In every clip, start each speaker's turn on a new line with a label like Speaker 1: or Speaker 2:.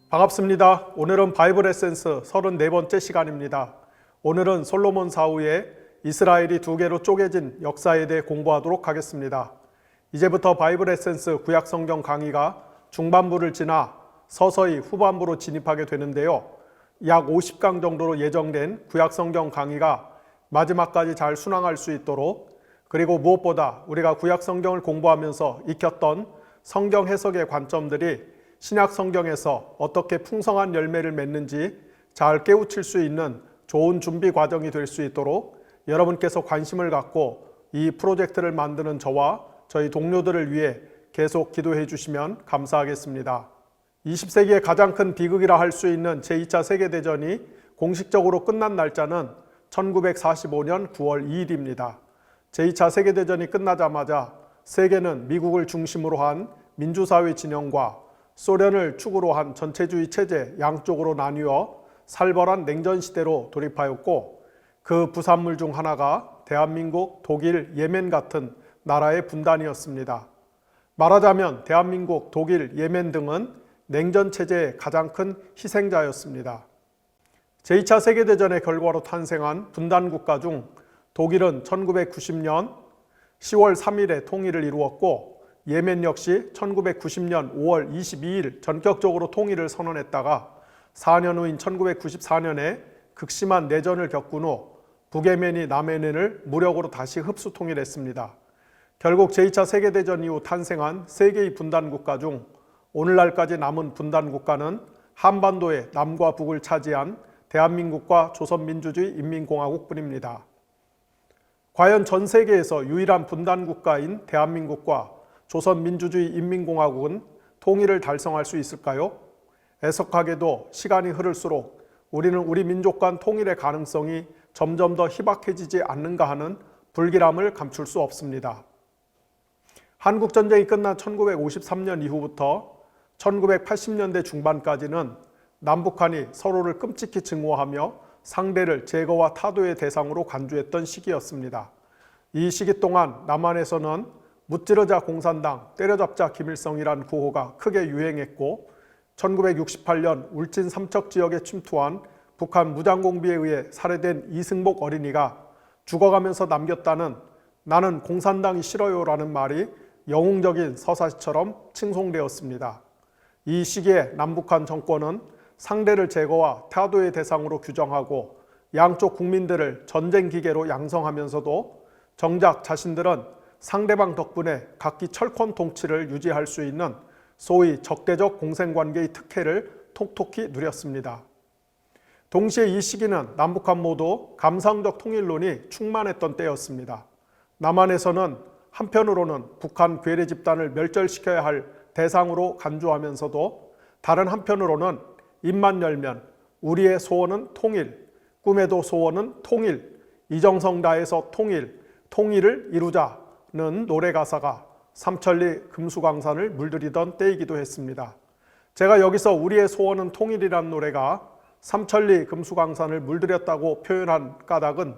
Speaker 1: 반갑습니다. 오늘은 바이블 에센스 34번째 시간입니다. 오늘은 솔로몬 사후에 이스라엘이 두 개로 쪼개진 역사에 대해 공부하도록 하겠습니다. 이제부터 바이블 에센스 구약 성경 강의가 중반부를 지나 서서히 후반부로 진입하게 되는데요. 약 50강 정도로 예정된 구약 성경 강의가 마지막까지 잘 순항할 수 있도록, 그리고 무엇보다 우리가 구약 성경을 공부하면서 익혔던 성경 해석의 관점들이 신약 성경에서 어떻게 풍성한 열매를 맺는지 잘 깨우칠 수 있는 좋은 준비 과정이 될 수 있도록 여러분께서 관심을 갖고 이 프로젝트를 만드는 저와 저희 동료들을 위해 계속 기도해 주시면 감사하겠습니다. 20세기의 가장 큰 비극이라 할 수 있는 제2차 세계대전이 공식적으로 끝난 날짜는 1945년 9월 2일입니다. 제2차 세계대전이 끝나자마자 세계는 미국을 중심으로 한 민주사회 진영과 소련을 축으로 한 전체주의 체제 양쪽으로 나뉘어 살벌한 냉전 시대로 돌입하였고, 그 부산물 중 하나가 대한민국, 독일, 예멘 같은 나라의 분단이었습니다. 말하자면 대한민국, 독일, 예멘 등은 냉전 체제의 가장 큰 희생자였습니다. 제2차 세계대전의 결과로 탄생한 분단 국가 중 독일은 1990년 10월 3일에 통일을 이루었고, 예멘 역시 1990년 5월 22일 전격적으로 통일을 선언했다가 4년 후인 1994년에 극심한 내전을 겪은 후 북예멘이 남예멘을 무력으로 다시 흡수 통일했습니다. 결국 제2차 세계대전 이후 탄생한 세 개의 분단 국가 중 오늘날까지 남은 분단 국가는 한반도의 남과 북을 차지한 대한민국과 조선민주주의 인민공화국뿐입니다. 과연 전 세계에서 유일한 분단 국가인 대한민국과 조선민주주의 인민공화국은 통일을 달성할 수 있을까요? 애석하게도 시간이 흐를수록 우리는 우리 민족 간 통일의 가능성이 점점 더 희박해지지 않는가 하는 불길함을 감출 수 없습니다. 한국전쟁이 끝난 1953년 이후부터 1980년대 중반까지는 남북한이 서로를 끔찍히 증오하며 상대를 제거와 타도의 대상으로 간주했던 시기였습니다. 이 시기 동안 남한에서는 무찌르자 공산당, 때려잡자 김일성이란 구호가 크게 유행했고, 1968년 울진 삼척 지역에 침투한 북한 무장공비에 의해 살해된 이승복 어린이가 죽어가면서 남겼다는 "나는 공산당이 싫어요라는 말이 영웅적인 서사시처럼 칭송되었습니다. 이 시기에 남북한 정권은 상대를 제거와 타도의 대상으로 규정하고 양쪽 국민들을 전쟁 기계로 양성하면서도 정작 자신들은 상대방 덕분에 각기 철권 통치를 유지할 수 있는 소위 적대적 공생관계의 특혜를 톡톡히 누렸습니다. 동시에 이 시기는 남북한 모두 감상적 통일론이 충만했던 때였습니다. 남한에서는 한편으로는 북한 괴뢰 집단을 멸절시켜야 할 대상으로 간주하면서도 다른 한편으로는 입만 열면 우리의 소원은 통일, 꿈에도 소원은 통일, 이정성 다해서 통일, 통일을 이루자 는 노래 가사가 삼천리 금수강산을 물들이던 때이기도 했습니다. 제가 여기서 우리의 소원은 통일이란 노래가 삼천리 금수강산을 물들였다고 표현한 까닭은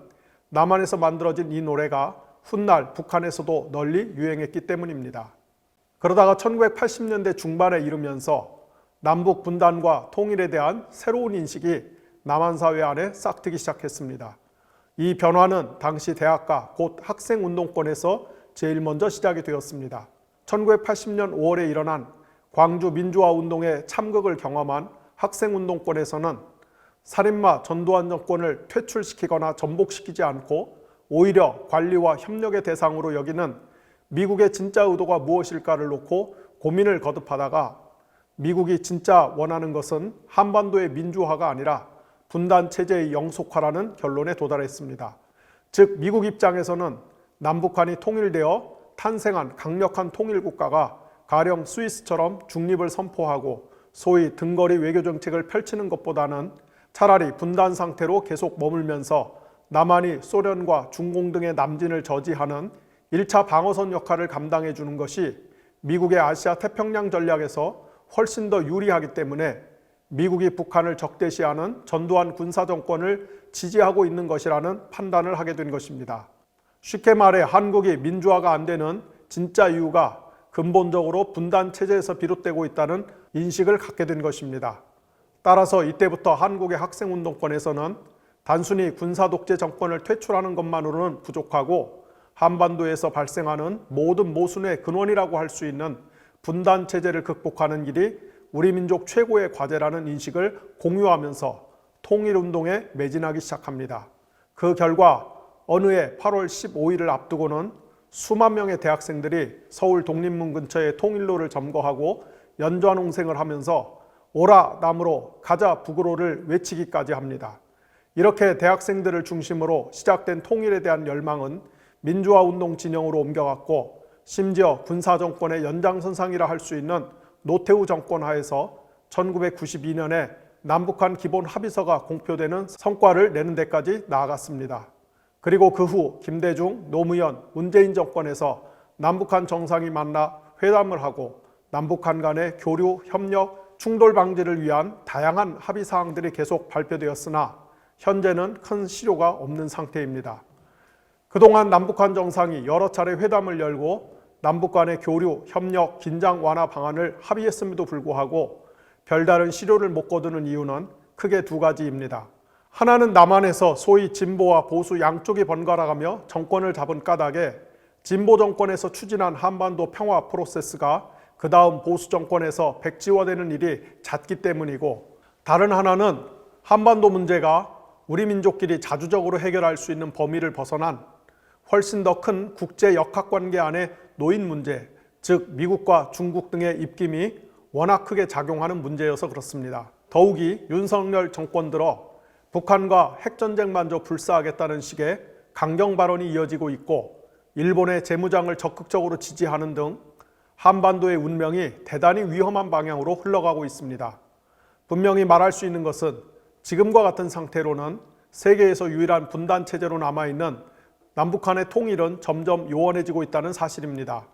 Speaker 1: 남한에서 만들어진 이 노래가 훗날 북한에서도 널리 유행했기 때문입니다. 그러다가 1980년대 중반에 이르면서 남북 분단과 통일에 대한 새로운 인식이 남한 사회 안에 싹트기 시작했습니다. 이 변화는 당시 대학가 곧 학생운동권에서 제일 먼저 시작이 되었습니다. 1980년 5월에 일어난 광주 민주화운동의 참극을 경험한 학생운동권에서는 살인마 전두환 정권을 퇴출시키거나 전복시키지 않고 오히려 관리와 협력의 대상으로 여기는 미국의 진짜 의도가 무엇일까를 놓고 고민을 거듭하다가 미국이 진짜 원하는 것은 한반도의 민주화가 아니라 분단 체제의 영속화라는 결론에 도달했습니다. 즉 미국 입장에서는 남북한이 통일되어 탄생한 강력한 통일국가가 가령 스위스처럼 중립을 선포하고 소위 등거리 외교정책을 펼치는 것보다는 차라리 분단 상태로 계속 머물면서 남한이 소련과 중공 등의 남진을 저지하는 1차 방어선 역할을 감당해 주는 것이 미국의 아시아 태평양 전략에서 훨씬 더 유리하기 때문에 미국이 북한을 적대시하는 전두환 군사정권을 지지하고 있는 것이라는 판단을 하게 된 것입니다. 쉽게 말해 한국이 민주화가 안 되는 진짜 이유가 근본적으로 분단 체제에서 비롯되고 있다는 인식을 갖게 된 것입니다. 따라서 이때부터 한국의 학생운동권에서는 단순히 군사독재 정권을 퇴출하는 것만으로는 부족하고 한반도에서 발생하는 모든 모순의 근원이라고 할 수 있는 분단체제를 극복하는 일이 우리 민족 최고의 과제라는 인식을 공유하면서 통일운동에 매진하기 시작합니다. 그 결과 어느 해 8월 15일을 앞두고는 수만 명의 대학생들이 서울 독립문 근처의 통일로를 점거하고 연좌농생을 하면서 오라 남으로 가자 북으로를 외치기까지 합니다. 이렇게 대학생들을 중심으로 시작된 통일에 대한 열망은 민주화운동 진영으로 옮겨갔고 심지어 군사정권의 연장선상이라 할 수 있는 노태우 정권 하에서 1992년에 남북한 기본 합의서가 공표되는 성과를 내는 데까지 나아갔습니다. 그리고 그 후 김대중, 노무현, 문재인 정권에서 남북한 정상이 만나 회담을 하고 남북한 간의 교류, 협력, 충돌 방지를 위한 다양한 합의 사항들이 계속 발표되었으나 현재는 큰 실효가 없는 상태입니다. 그동안 남북한 정상이 여러 차례 회담을 열고 남북 간의 교류, 협력, 긴장 완화 방안을 합의했음에도 불구하고 별다른 실효를 못 거두는 이유는 크게 두 가지입니다. 하나는 남한에서 소위 진보와 보수 양쪽이 번갈아가며 정권을 잡은 까닭에 진보 정권에서 추진한 한반도 평화 프로세스가 그 다음 보수 정권에서 백지화되는 일이 잦기 때문이고, 다른 하나는 한반도 문제가 우리 민족끼리 자주적으로 해결할 수 있는 범위를 벗어난 훨씬 더 큰 국제 역학관계 안에 놓인 문제, 즉 미국과 중국 등의 입김이 워낙 크게 작용하는 문제여서 그렇습니다. 더욱이 윤석열 정권 들어 북한과 핵전쟁 만저 불사하겠다는 식의 강경 발언이 이어지고 있고 일본의 재무장을 적극적으로 지지하는 등 한반도의 운명이 대단히 위험한 방향으로 흘러가고 있습니다. 분명히 말할 수 있는 것은 지금과 같은 상태로는 세계에서 유일한 분단 체제로 남아있는 남북한의 통일은 점점 요원해지고 있다는 사실입니다.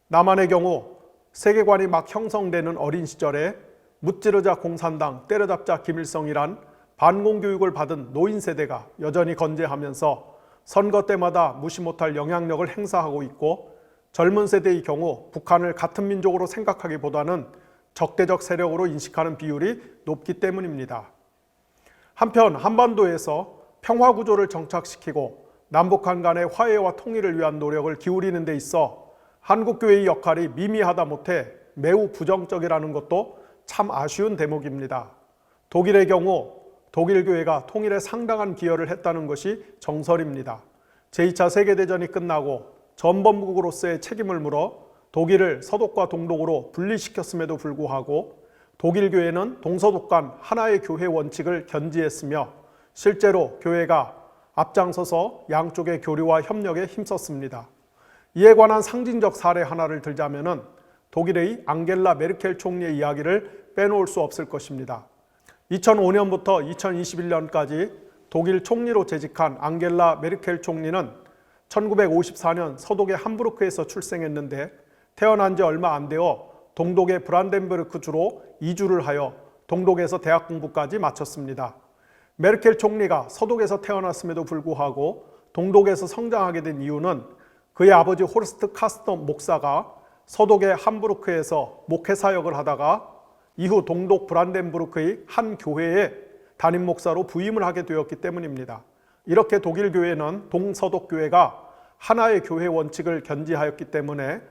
Speaker 1: 남한의 경우 세계관이 막 형성되는 어린 시절에 무찌르자 공산당, 때려잡자 김일성이란 반공교육을 받은 노인 세대가 여전히 건재하면서 선거 때마다 무시 못할 영향력을 행사하고 있고, 젊은 세대의 경우 북한을 같은 민족으로 생각하기보다는 적대적 세력으로 인식하는 비율이 높기 때문입니다. 한편 한반도에서 평화 구조를 정착시키고 남북한 간의 화해와 통일을 위한 노력을 기울이는 데 있어 한국교회의 역할이 미미하다 못해 매우 부정적이라는 것도 참 아쉬운 대목입니다. 독일의 경우 독일교회가 통일에 상당한 기여를 했다는 것이 정설입니다. 제2차 세계대전이 끝나고 전범국으로서의 책임을 물어 독일을 서독과 동독으로 분리시켰음에도 불구하고 독일교회는 동서독 간 하나의 교회 원칙을 견지했으며 실제로 교회가 앞장서서 양쪽의 교류와 협력에 힘썼습니다. 이에 관한 상징적 사례 하나를 들자면 독일의 앙겔라 메르켈 총리의 이야기를 빼놓을 수 없을 것입니다. 2005년부터 2021년까지 독일 총리로 재직한 앙겔라 메르켈 총리는 1954년 서독의 함부르크에서 출생했는데 태어난 지 얼마 안 되어 동독의 브란덴부르크 주로 이주를 하여 동독에서 대학 공부까지 마쳤습니다. 메르켈 총리가 서독에서 태어났음에도 불구하고 동독에서 성장하게 된 이유는 그의 아버지 호르스트 카스터 목사가 서독의 함부르크에서 목회 사역을 하다가 이후 동독 브란덴부르크의 한 교회에 담임 목사로 부임을 하게 되었기 때문입니다. 이렇게 독일 교회는 동서독 교회가 하나의 교회 원칙을 견지하였기 때문에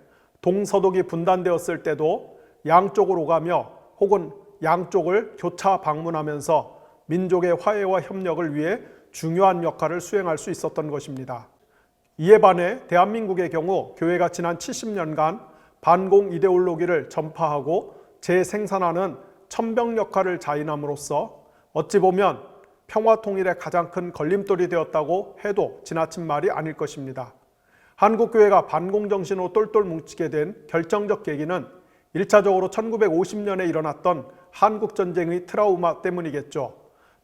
Speaker 1: 동서독이 분단되었을 때도 양쪽을 오가며 혹은 양쪽을 교차 방문하면서 민족의 화해와 협력을 위해 중요한 역할을 수행할 수 있었던 것입니다. 이에 반해 대한민국의 경우 교회가 지난 70년간 반공 이데올로기를 전파하고 재생산하는 천병 역할을 자인함으로써 어찌 보면 평화 통일의 가장 큰 걸림돌이 되었다고 해도 지나친 말이 아닐 것입니다. 한국교회가 반공정신으로 똘똘 뭉치게 된 결정적 계기는 1차적으로 1950년에 일어났던 한국전쟁의 트라우마 때문이겠죠.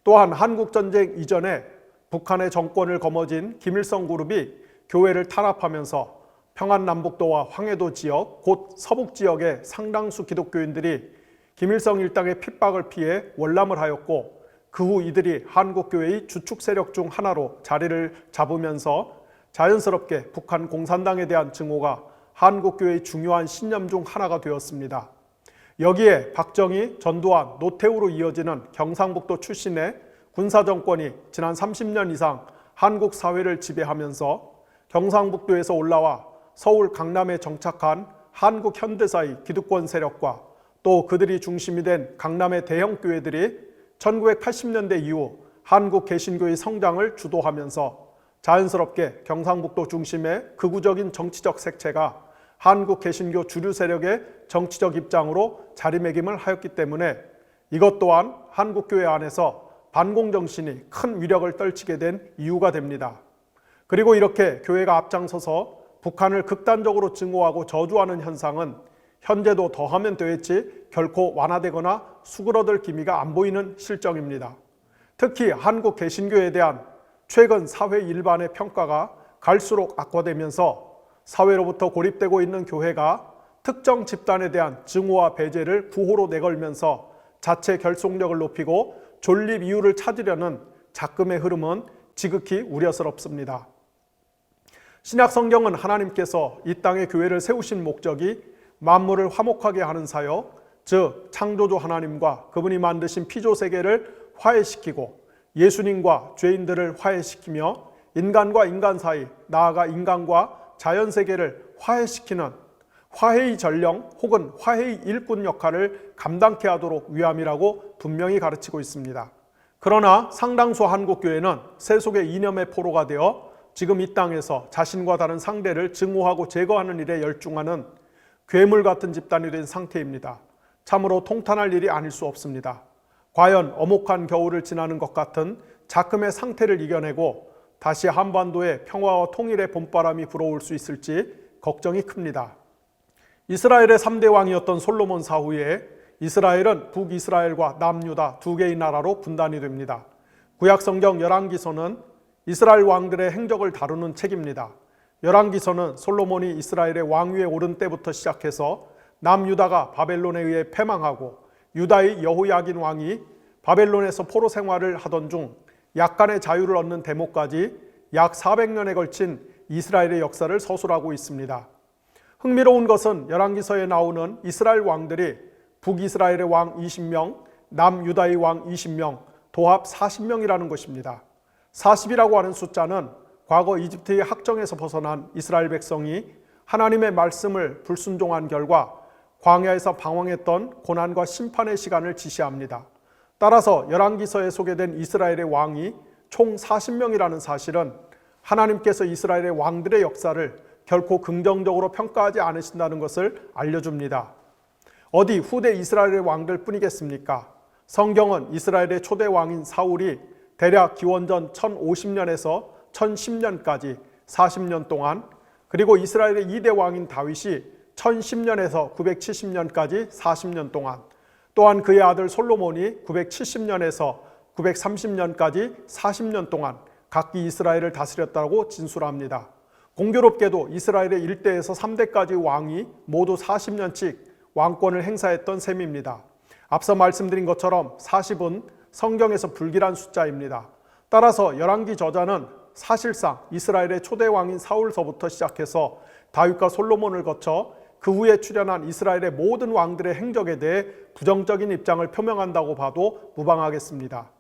Speaker 1: 또한 한국전쟁 이전에 북한의 정권을 거머쥔 김일성 그룹이 교회를 탄압하면서 평안남북도와 황해도 지역, 곧 서북 지역의 상당수 기독교인들이 김일성 일당의 핍박을 피해 월남을 하였고 그 후 이들이 한국교회의 주축 세력 중 하나로 자리를 잡으면서 자연스럽게 북한 공산당에 대한 증오가 한국교회의 중요한 신념 중 하나가 되었습니다. 여기에 박정희, 전두환, 노태우로 이어지는 경상북도 출신의 군사정권이 지난 30년 이상 한국 사회를 지배하면서 경상북도에서 올라와 서울 강남에 정착한 한국 현대사의 기득권 세력과 또 그들이 중심이 된 강남의 대형 교회들이 1980년대 이후 한국 개신교의 성장을 주도하면서 자연스럽게 경상북도 중심의 극우적인 정치적 색채가 한국 개신교 주류 세력의 정치적 입장으로 자리매김을 하였기 때문에 이것 또한 한국교회 안에서 반공정신이 큰 위력을 떨치게 된 이유가 됩니다. 그리고 이렇게 교회가 앞장서서 북한을 극단적으로 증오하고 저주하는 현상은 현재도 더하면 되겠지 결코 완화되거나 수그러들 기미가 안 보이는 실정입니다. 특히 한국 개신교에 대한 최근 사회 일반의 평가가 갈수록 악화되면서 사회로부터 고립되고 있는 교회가 특정 집단에 대한 증오와 배제를 구호로 내걸면서 자체 결속력을 높이고 존립 이유를 찾으려는 작금의 흐름은 지극히 우려스럽습니다. 신약 성경은 하나님께서 이 땅에 교회를 세우신 목적이 만물을 화목하게 하는 사역, 즉 창조주 하나님과 그분이 만드신 피조 세계를 화해시키고 예수님과 죄인들을 화해시키며 인간과 인간 사이, 나아가 인간과 자연세계를 화해시키는 화해의 전령 혹은 화해의 일꾼 역할을 감당케 하도록 위함이라고 분명히 가르치고 있습니다. 그러나 상당수 한국교회는 세속의 이념의 포로가 되어 지금 이 땅에서 자신과 다른 상대를 증오하고 제거하는 일에 열중하는 괴물 같은 집단이 된 상태입니다. 참으로 통탄할 일이 아닐 수 없습니다. 과연 엄혹한 겨울을 지나는 것 같은 작금의 상태를 이겨내고 다시 한반도에 평화와 통일의 봄바람이 불어올 수 있을지 걱정이 큽니다. 이스라엘의 3대 왕이었던 솔로몬 사후에 이스라엘은 북이스라엘과 남유다 두 개의 나라로 분단이 됩니다. 구약성경 열왕기서는 이스라엘 왕들의 행적을 다루는 책입니다. 열왕기서는 솔로몬이 이스라엘의 왕위에 오른 때부터 시작해서 남유다가 바벨론에 의해 패망하고 유다의 여호야긴 왕이 바벨론에서 포로 생활을 하던 중 약간의 자유를 얻는 대목까지 약 400년에 걸친 이스라엘의 역사를 서술하고 있습니다. 흥미로운 것은 열왕기서에 나오는 이스라엘 왕들이 북이스라엘의 왕 20명, 남유다의 왕 20명, 도합 40명이라는 것입니다. 40이라고 하는 숫자는 과거 이집트의 학정에서 벗어난 이스라엘 백성이 하나님의 말씀을 불순종한 결과 광야에서 방황했던 고난과 심판의 시간을 지시합니다. 따라서 열왕기서에 소개된 이스라엘의 왕이 총 40명이라는 사실은 하나님께서 이스라엘의 왕들의 역사를 결코 긍정적으로 평가하지 않으신다는 것을 알려줍니다. 어디 후대 이스라엘의 왕들 뿐이겠습니까? 성경은 이스라엘의 초대 왕인 사울이 대략 기원전 1050년에서 1010년까지 40년 동안, 그리고 이스라엘의 2대 왕인 다윗이 1010년에서 970년까지 40년 동안, 또한 그의 아들 솔로몬이 970년에서 930년까지 40년 동안 각기 이스라엘을 다스렸다고 진술합니다. 공교롭게도 이스라엘의 1대에서 3대까지 왕이 모두 40년씩 왕권을 행사했던 셈입니다. 앞서 말씀드린 것처럼 40은 성경에서 불길한 숫자입니다. 따라서 열왕기 저자는 사실상 이스라엘의 초대 왕인 사울서부터 시작해서 다윗과 솔로몬을 거쳐 그 후에 출현한 이스라엘의 모든 왕들의 행적에 대해 부정적인 입장을 표명한다고 봐도 무방하겠습니다.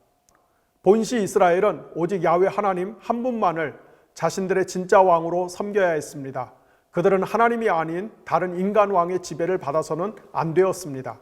Speaker 1: 본시 이스라엘은 오직 야훼 하나님 한 분만을 자신들의 진짜 왕으로 섬겨야 했습니다. 그들은 하나님이 아닌 다른 인간 왕의 지배를 받아서는 안 되었습니다.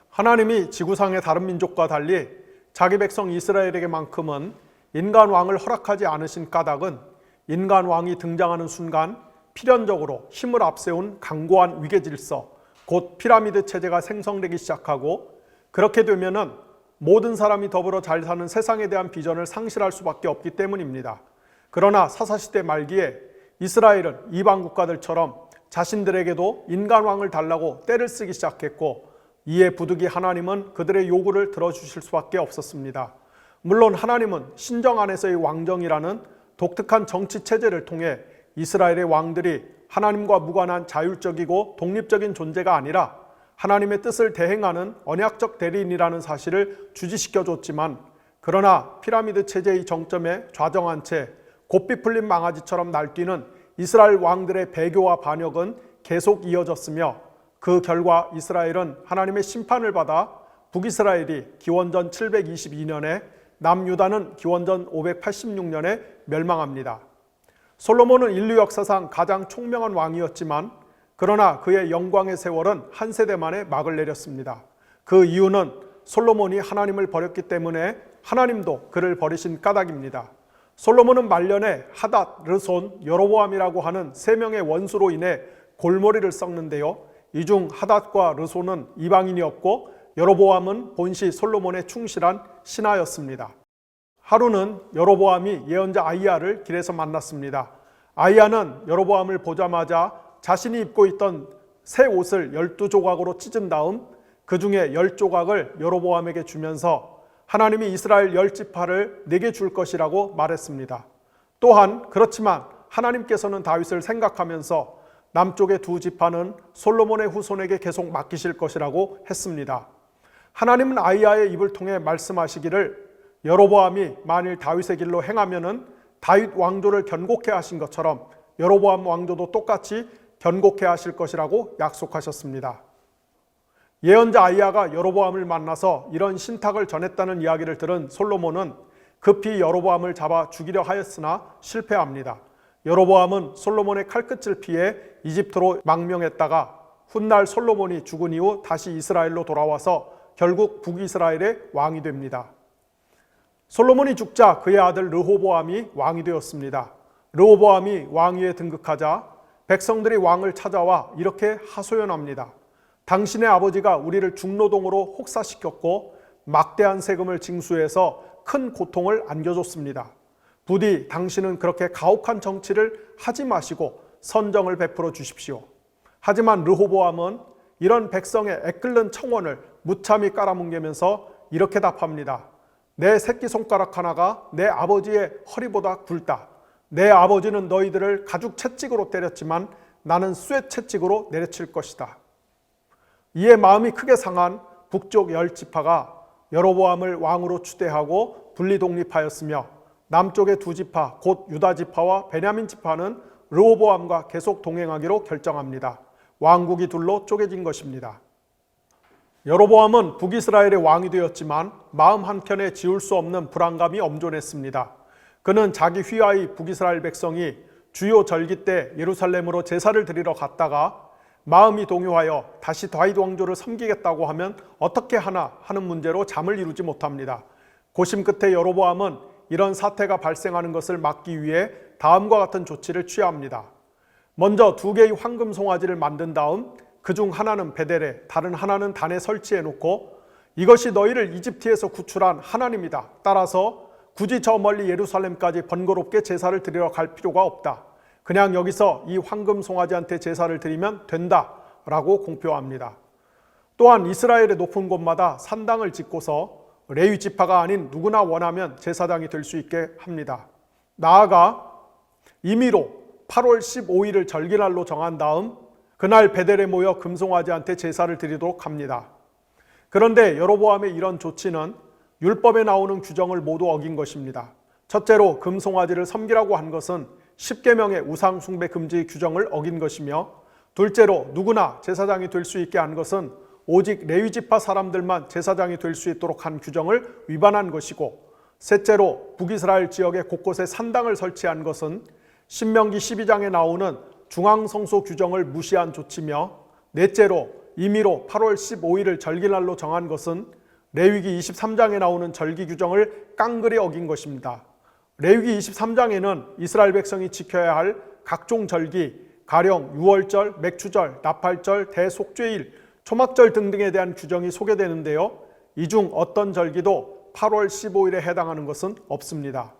Speaker 1: 하나님이 지구상의 다른 민족과 달리 자기 백성 이스라엘에게만큼은 인간 왕을 허락하지 않으신 까닭은 인간 왕이 등장하는 순간 필연적으로 힘을 앞세운 강고한 위계 질서, 곧 피라미드 체제가 생성되기 시작하고, 그렇게 되면은 모든 사람이 더불어 잘 사는 세상에 대한 비전을 상실할 수밖에 없기 때문입니다. 그러나 사사시대 말기에 이스라엘은 이방 국가들처럼 자신들에게도 인간왕을 달라고 떼를 쓰기 시작했고, 이에 부득이 하나님은 그들의 요구를 들어주실 수밖에 없었습니다. 물론 하나님은 신정 안에서의 왕정이라는 독특한 정치 체제를 통해 이스라엘의 왕들이 하나님과 무관한 자율적이고 독립적인 존재가 아니라 하나님의 뜻을 대행하는 언약적 대리인이라는 사실을 주지시켜줬지만, 그러나 피라미드 체제의 정점에 좌정한 채 곱비 풀린 망아지처럼 날뛰는 이스라엘 왕들의 배교와 반역은 계속 이어졌으며, 그 결과 이스라엘은 하나님의 심판을 받아 북이스라엘이 기원전 722년에 남유다는 기원전 586년에 멸망합니다. 솔로몬은 인류 역사상 가장 총명한 왕이었지만 그러나 그의 영광의 세월은 한 세대 만에 막을 내렸습니다. 그 이유는 솔로몬이 하나님을 버렸기 때문에 하나님도 그를 버리신 까닭입니다. 솔로몬은 말년에 하닷, 르손, 여로보암이라고 하는 세 명의 원수로 인해 골머리를 썩는데요. 이 중 하닷과 르손은 이방인이었고 여로보암은 본시 솔로몬에 충실한 신하였습니다. 하루는 여로보암이 예언자 아이야를 길에서 만났습니다. 아이야는 여로보암을 보자마자 자신이 입고 있던 새 옷을 12조각으로 찢은 다음 그 중에 10조각을 여로보암에게 주면서 하나님이 이스라엘 10지파를 내게 줄 것이라고 말했습니다. 또한 그렇지만 하나님께서는 다윗을 생각하면서 남쪽의 2지파는 솔로몬의 후손에게 계속 맡기실 것이라고 했습니다. 하나님은 아이야의 입을 통해 말씀하시기를 여로보암이 만일 다윗의 길로 행하면은 다윗 왕조를 견고케 하신 것처럼 여로보암 왕조도 똑같이 견고케 하실 것이라고 약속하셨습니다. 예언자 아이야가 여로보암을 만나서 이런 신탁을 전했다는 이야기를 들은 솔로몬은 급히 여로보암을 잡아 죽이려 하였으나 실패합니다. 여로보암은 솔로몬의 칼끝을 피해 이집트로 망명했다가 훗날 솔로몬이 죽은 이후 다시 이스라엘로 돌아와서 결국 북이스라엘의 왕이 됩니다. 솔로몬이 죽자 그의 아들 르호보암이 왕이 되었습니다. 르호보암이 왕위에 등극하자 백성들이 왕을 찾아와 이렇게 하소연합니다. 당신의 아버지가 우리를 중노동으로 혹사시켰고 막대한 세금을 징수해서 큰 고통을 안겨줬습니다. 부디 당신은 그렇게 가혹한 정치를 하지 마시고 선정을 베풀어 주십시오. 하지만 르호보암은 이런 백성의 애끓는 청원을 무참히 깔아뭉개면서 이렇게 답합니다. 내 새끼손가락 하나가 내 아버지의 허리보다 굵다. 내 아버지는 너희들을 가죽 채찍으로 때렸지만 나는 쇠 채찍으로 내려칠 것이다. 이에 마음이 크게 상한 북쪽 10지파가 여로보암을 왕으로 추대하고 분리 독립하였으며 남쪽의 2지파 곧 유다지파와 베냐민 지파는 르호보암과 계속 동행하기로 결정합니다. 왕국이 둘로 쪼개진 것입니다. 여로보암은 북이스라엘의 왕이 되었지만 마음 한켠에 지울 수 없는 불안감이 엄존했습니다. 그는 자기 휘하의 북이스라엘 백성이 주요 절기 때 예루살렘으로 제사를 드리러 갔다가 마음이 동요하여 다시 다윗 왕조를 섬기겠다고 하면 어떻게 하나 하는 문제로 잠을 이루지 못합니다. 고심 끝에 여로보암은 이런 사태가 발생하는 것을 막기 위해 다음과 같은 조치를 취합니다. 먼저 2개의 황금 송아지를 만든 다음 그중 하나는 베델에 다른 하나는 단에 설치해 놓고 이것이 너희를 이집트에서 구출한 하나님이다. 따라서 굳이 저 멀리 예루살렘까지 번거롭게 제사를 드리러 갈 필요가 없다. 그냥 여기서 이 황금 송아지한테 제사를 드리면 된다라고 공표합니다. 또한 이스라엘의 높은 곳마다 산당을 짓고서 레위 지파가 아닌 누구나 원하면 제사장이 될 수 있게 합니다. 나아가 임의로 8월 15일을 절기날로 정한 다음 그날 베델에 모여 금송아지한테 제사를 드리도록 합니다. 그런데 여로보암의 이런 조치는 율법에 나오는 규정을 모두 어긴 것입니다. 첫째로 금송아지를 섬기라고 한 것은 10계명의 우상 숭배 금지 규정을 어긴 것이며, 둘째로 누구나 제사장이 될 수 있게 한 것은 오직 레위지파 사람들만 제사장이 될 수 있도록 한 규정을 위반한 것이고, 셋째로 북이스라엘 지역의 곳곳에 산당을 설치한 것은 신명기 12장에 나오는 중앙성소 규정을 무시한 조치며, 넷째로 임의로 8월 15일을 절기날로 정한 것은 레위기 23장에 나오는 절기 규정을 깡그리 어긴 것입니다. 레위기 23장에는 이스라엘 백성이 지켜야 할 각종 절기, 가령 유월절, 맥추절, 나팔절, 대속죄일, 초막절 등등에 대한 규정이 소개되는데요. 이 중 어떤 절기도 8월 15일에 해당하는 것은 없습니다.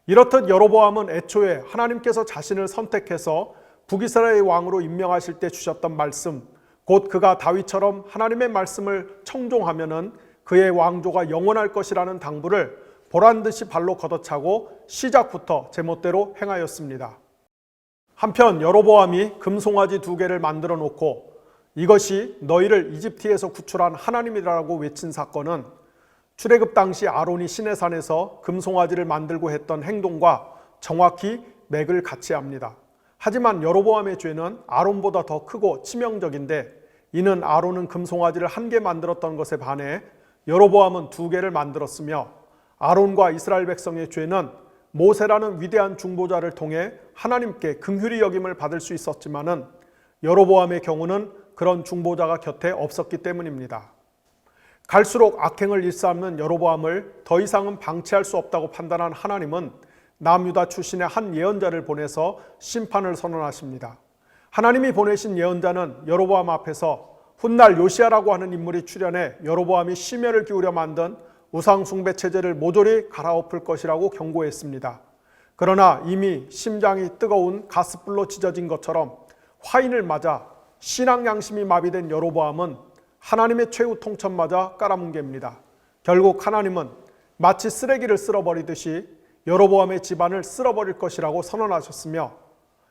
Speaker 1: 이렇듯 여로보암은 애초에 하나님께서 자신을 선택해서 북이스라엘의 왕으로 임명하실 때 주셨던 말씀, 곧 그가 다윗처럼 하나님의 말씀을 청종하면은 그의 왕조가 영원할 것이라는 당부를 보란듯이 발로 걷어차고 시작부터 제멋대로 행하였습니다. 한편 여로보암이 금송아지 2개를 만들어 놓고 이것이 너희를 이집트에서 구출한 하나님이라고 외친 사건은 출애굽 당시 아론이 시내산에서 금송아지를 만들고 했던 행동과 정확히 맥을 같이 합니다. 하지만 여로보암의 죄는 아론보다 더 크고 치명적인데 이는 아론은 금송아지를 1개 만들었던 것에 반해 여로보암은 2개를 만들었으며, 아론과 이스라엘 백성의 죄는 모세라는 위대한 중보자를 통해 하나님께 긍휼히 여김을 받을 수 있었지만은 여로보암의 경우는 그런 중보자가 곁에 없었기 때문입니다. 갈수록 악행을 일삼는 여로보암을 더 이상은 방치할 수 없다고 판단한 하나님은 남유다 출신의 한 예언자를 보내서 심판을 선언하십니다. 하나님이 보내신 예언자는 여로보암 앞에서 훗날 요시야라고 하는 인물이 출현해 여로보암이 심혈을 기울여 만든 우상 숭배 체제를 모조리 갈아엎을 것이라고 경고했습니다. 그러나 이미 심장이 뜨거운 가스불로 지져진 것처럼 화인을 맞아 신앙 양심이 마비된 여로보암은 하나님의 최후 통첩마저 깔아뭉갭니다. 결국 하나님은 마치 쓰레기를 쓸어버리듯이 여로보암의 집안을 쓸어버릴 것이라고 선언하셨으며,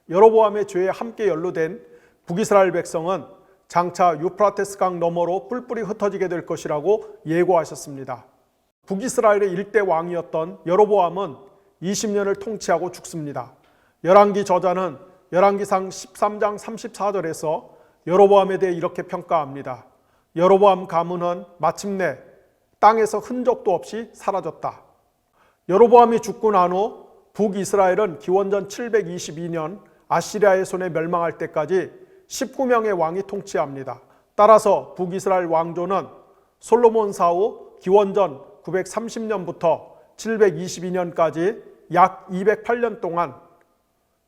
Speaker 1: 여로보암의 죄에 함께 연루된 북이스라엘 백성은 장차 유프라테스 강 너머로 뿔뿔이 흩어지게 될 것이라고 예고하셨습니다. 북이스라엘의 일대 왕이었던 여로보암은 20년을 통치하고 죽습니다. 열왕기 저자는 열왕기상 13장 34절에서 여로보암에 대해 이렇게 평가합니다. 여로보암 가문은 마침내 땅에서 흔적도 없이 사라졌다. 여로보암이 죽고 난 후 북이스라엘은 기원전 722년 아시리아의 손에 멸망할 때까지 19명의 왕이 통치합니다. 따라서 북이스라엘 왕조는 솔로몬 사후 기원전 930년부터 722년까지 약 208년 동안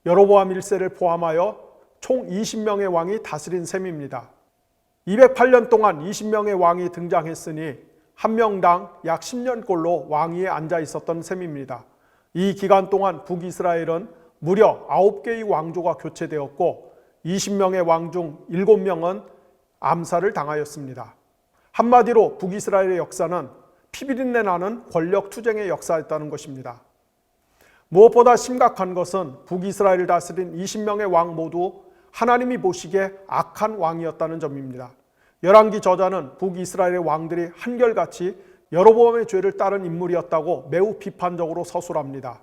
Speaker 1: 여로보암 1세를 포함하여 총 20명의 왕이 다스린 셈입니다. 208년 동안 20명의 왕이 등장했으니 한 명당 약 10년꼴로 왕위에 앉아 있었던 셈입니다. 이 기간 동안 북이스라엘은 무려 9개의 왕조가 교체되었고 20명의 왕 중 7명은 암살을 당하였습니다. 한마디로 북이스라엘의 역사는 피비린내 나는 권력 투쟁의 역사였다는 것입니다. 무엇보다 심각한 것은 북이스라엘을 다스린 20명의 왕 모두 하나님이 보시기에 악한 왕이었다는 점입니다. 열왕기 저자는 북이스라엘의 왕들이 한결같이 여로보암의 죄를 따른 인물이었다고 매우 비판적으로 서술합니다.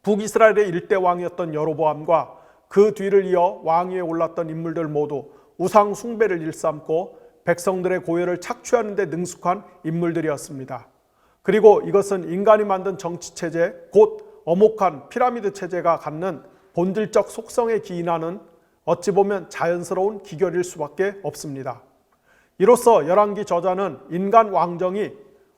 Speaker 1: 북이스라엘의 일대 왕이었던 여로보암과 그 뒤를 이어 왕위에 올랐던 인물들 모두 우상 숭배를 일삼고 백성들의 고열을 착취하는 데 능숙한 인물들이었습니다. 그리고 이것은 인간이 만든 정치체제, 곧 어목한 피라미드 체제가 갖는 본질적 속성에 기인하는 어찌 보면 자연스러운 기결일 수밖에 없습니다. 이로써 열왕기 저자는 인간 왕정이